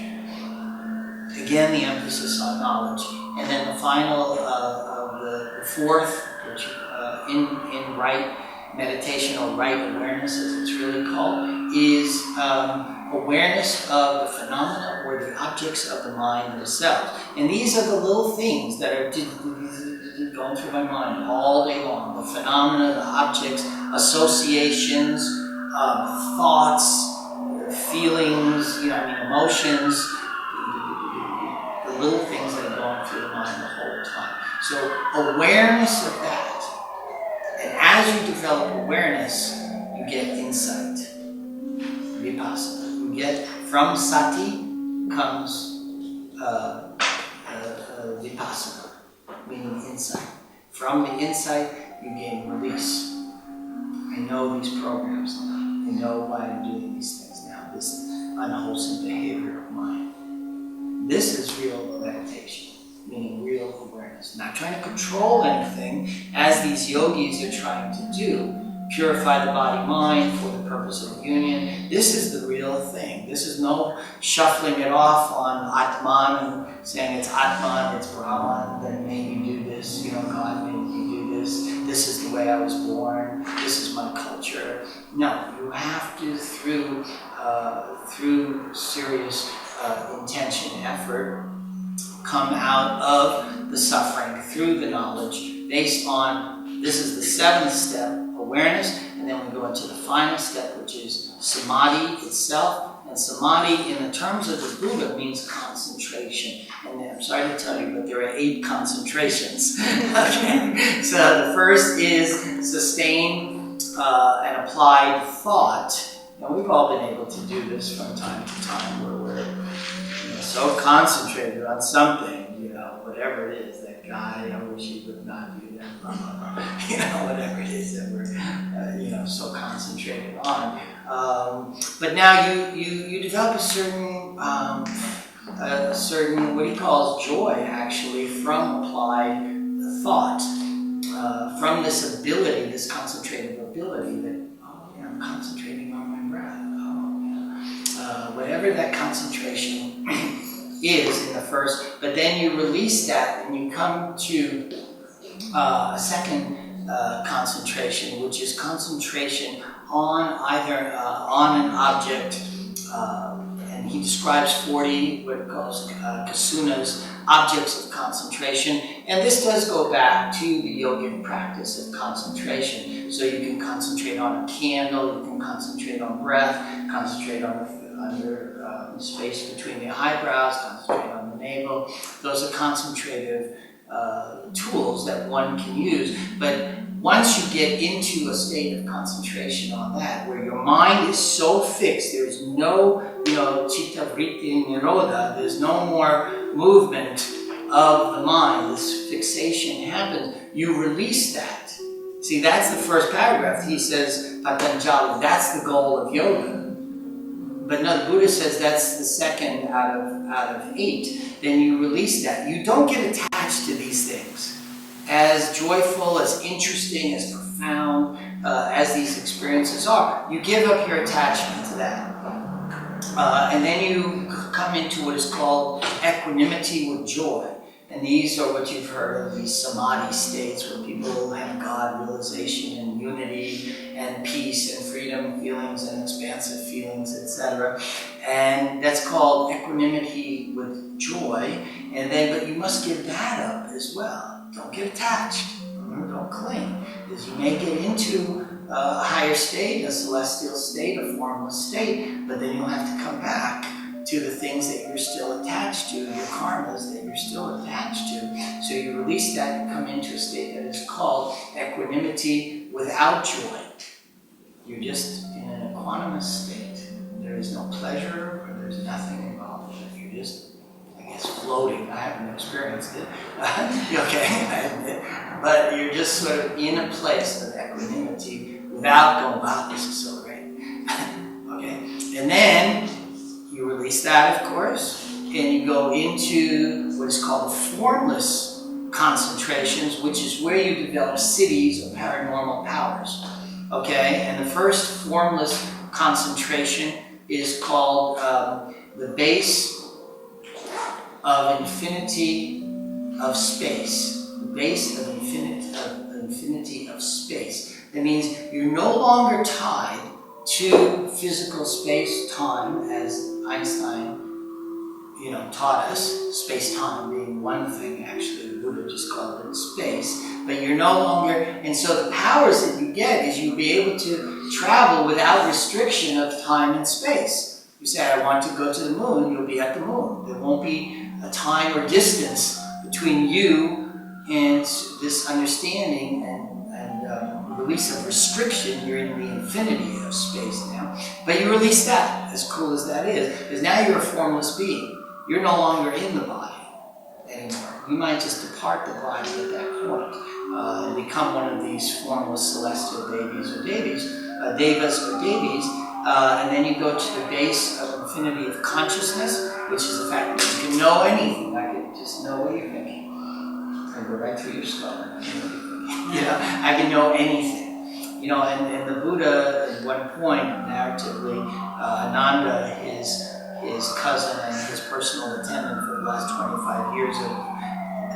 Again, the emphasis on knowledge. And then the final the fourth, which in right meditation or right awareness, as it's really called, is awareness of the phenomena or the objects of the mind themselves. And these are the little things that are going through my mind all day long. The phenomena, the objects, associations, thoughts, feelings, emotions, the little things that are going through the mind the whole time. So awareness of that. And as you develop awareness, you get insight. Vipassana. You get, from sati comes vipassana, meaning insight. From the insight, you gain release. I know these programs now. I know why I'm doing these things now. This unwholesome behavior of mine. This is real meditation, meaning real awareness. Not trying to control anything, as these yogis are trying to do. Purify the body-mind for the purpose of union. This is the real thing. This is no shuffling it off on Atman and saying it's Atman, it's Brahman, then made you do this, God made you do this. This is the way I was born. This is my culture. No, you have to, through serious intention, effort, come out of the suffering through the knowledge based on, this is the 7th step, awareness, and then we go into the final step, which is samadhi itself. And samadhi, in the terms of the Buddha, means concentration. And I'm sorry to tell you, but there are 8 concentrations. Okay? So the first is sustained and applied thought. And we've all been able to do this from time to time, where we're so concentrated on something, whatever it is, that guy, I wish he would not do that, blah, blah, blah. You know, whatever it is that we're, so concentrated on. But now you develop a certain, what he calls joy, actually, from applied thought, from this ability, this concentrative ability that, I'm concentrating on my breath. Whatever that concentration is in the first, but then you release that and you come to a second concentration, which is concentration on either on an object, and he describes 40 what he calls kasunas, objects of concentration, and this does go back to the yogic practice of concentration. So you can concentrate on a candle, you can concentrate on breath, concentrate on your space between the eyebrows, concentrate on the navel. Those are concentrative tools that one can use. But once you get into a state of concentration on that, where your mind is so fixed, there's no, chitta vritti nirodha, there's no more movement of the mind, this fixation happens, you release that. See, that's the first paragraph. He says, Patanjali, that's the goal of yoga. But no, the Buddha says that's the second out of 8. Then you release that. You don't get attached to these things. As joyful, as interesting, as profound as these experiences are, you give up your attachment to that. And then you come into what is called equanimity with joy. And these are what you've heard of, these samadhi states where people have God realization and unity and peace and freedom feelings and expansive feelings, etc. And that's called equanimity with joy. And then, but you must give that up as well. Don't get attached. Don't cling. Because you may get into a higher state, a celestial state, a formless state, but then you'll have to come back to the things that you're still attached to, your karmas that you're still attached to. So you release that and come into a state that is called equanimity without joy. You're just in an equanimous state. There is no pleasure, or there's nothing involved with it. You're just, I guess, floating. I haven't experienced it. Okay, I admit. But you're just sort of in a place of equanimity without going, wow, this is so great. Okay, and then you release that, of course, and you go into what is called formless concentrations, which is where you develop cities of paranormal powers. Okay, and the first formless concentration is called the base of infinity of space. The base of infinity of space. That means you're no longer tied to physical space-time, as Einstein, taught us, space-time being one thing, actually, the Buddha just called it space, but you're no longer, and so the powers that you get is you'll be able to travel without restriction of time and space. You say, I want to go to the moon, you'll be at the moon. There won't be a time or distance between you and this understanding and release of restriction. You're in the infinity of space now. But you release that, as cool as that is, because now you're a formless being. You're no longer in the body anymore. You might just depart the body at that point and become one of these formless celestial babies or devas or devis, and then you go to the base of infinity of consciousness, which is the fact that you can know anything. I can just know what you're thinking. I go right through your skull and I know what you're thinking. I can know anything. And the Buddha, at one point, narratively, Ananda, his cousin and his personal attendant for the last 25 years of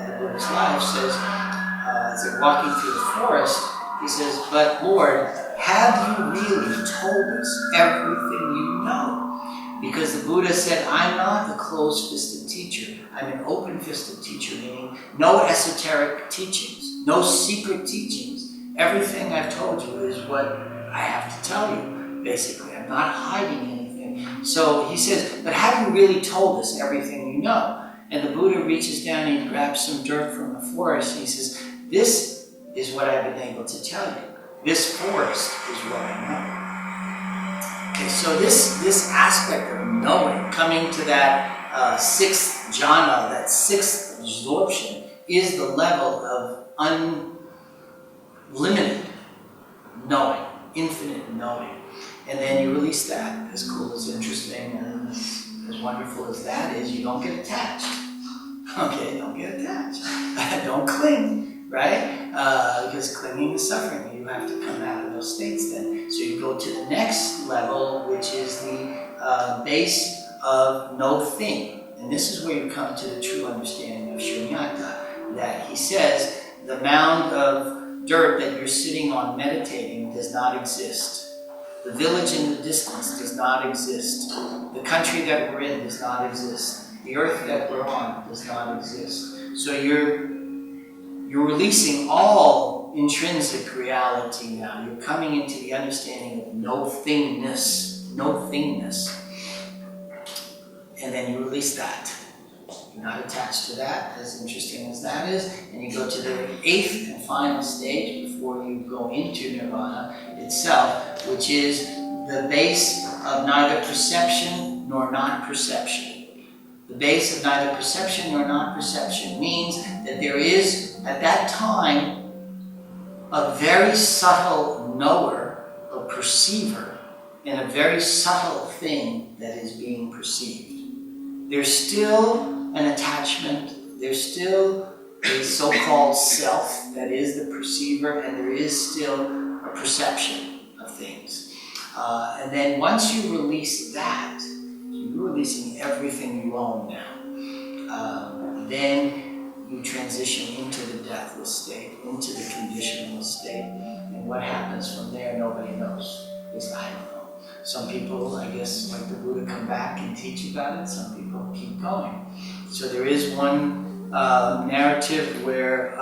the Buddha's life, says, as they're walking through the forest, he says, but Lord, have you really told us everything you know? Because the Buddha said, I'm not a closed-fisted teacher. I'm an open-fisted teacher, meaning no esoteric teachings, no secret teachings. Everything I've told you is what I have to tell you, basically. I'm not hiding anything. So he says, but have you really told us everything you know? And the Buddha reaches down and he grabs some dirt from the forest and he says, this is what I've been able to tell you. This forest is what I know. Okay, so this aspect of knowing, coming to that sixth jhana, that sixth absorption, is the level of unlimited knowing, infinite knowing. And then you release that. As cool, as interesting, and as wonderful as that is, you don't get attached. Okay, don't get attached. Don't cling, right? Because clinging is suffering. You have to come out of those states then. So you go to the next level, which is the base of no thing. And this is where you come to the true understanding of Shunyata, that he says the mound of dirt that you're sitting on meditating does not exist. The village in the distance does not exist. The country that we're in does not exist. The earth that we're on does not exist. So you're releasing all intrinsic reality now. You're coming into the understanding of no thingness, no thingness. And then you release that. You're not attached to that, as interesting as that is. And you go to the 8th and final stage before you go into nirvana itself, which is the base of neither perception nor non-perception. The base of neither perception nor non-perception means that there is, at that time, a very subtle knower, a perceiver, and a very subtle thing that is being perceived. There's still an attachment, there's still a so-called self that is the perceiver, and there is still a perception of things. And then once you release that, you're releasing everything you own now. Then you transition into the deathless state, into the conditionless state. And what happens from there, nobody knows. At least I don't know. Some people, I guess, like the Buddha, come back and teach about it. Some people keep going. So there is one narrative where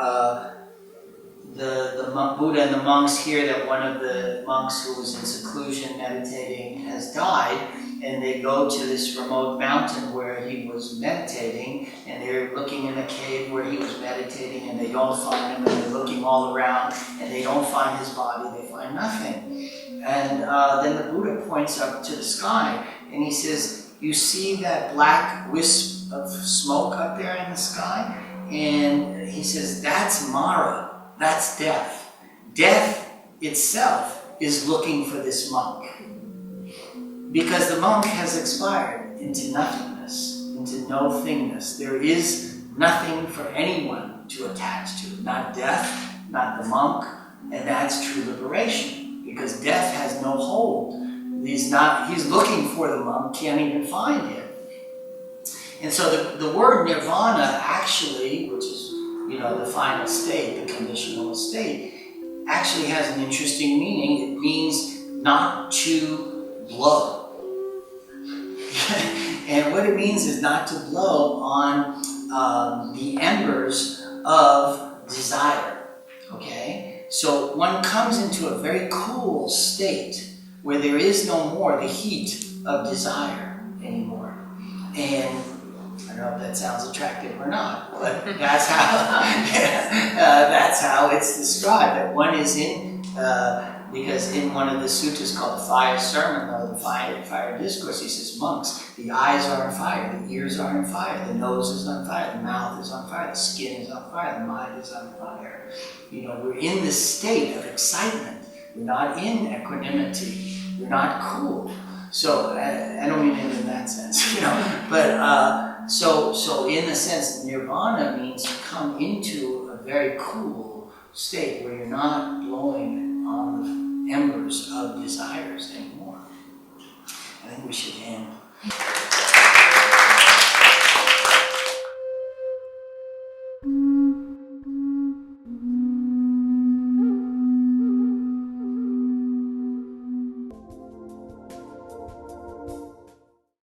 the Buddha and the monks hear that one of the monks who was in seclusion meditating has died, and they go to this remote mountain where he was meditating, and they're looking in the cave where he was meditating, and they don't find him, and they're looking all around, and they don't find his body, they find nothing. And then the Buddha points up to the sky, and he says, you see that black wisp of smoke up there in the sky? And he says, that's Mara, that's death. Death itself is looking for this monk. Because the monk has expired into nothingness, into no thingness. There is nothing for anyone to attach to. Not death, not the monk, and that's true liberation. Because death has no hold. He's looking for the monk, can't even find him. And so the word nirvana actually, which is, the final state, the conditional state, actually has an interesting meaning. It means not to blow. And what it means is not to blow on the embers of desire, okay? So one comes into a very cool state where there is no more the heat of desire anymore. And I don't know if that sounds attractive or not, but that's how it's described. That one is in, because in one of the suttas called the Fire Sermon, or the Fire Discourse, he says, monks, the eyes are on fire, the ears are on fire, the nose is on fire, the mouth is on fire, the skin is on fire, the mind is on fire. We're in this state of excitement. We're not in equanimity. We're not cool. So, I don't mean it in that sense, but so in the sense, nirvana means to come into a very cool state where you're not blowing on the embers of desires anymore. I think we should end.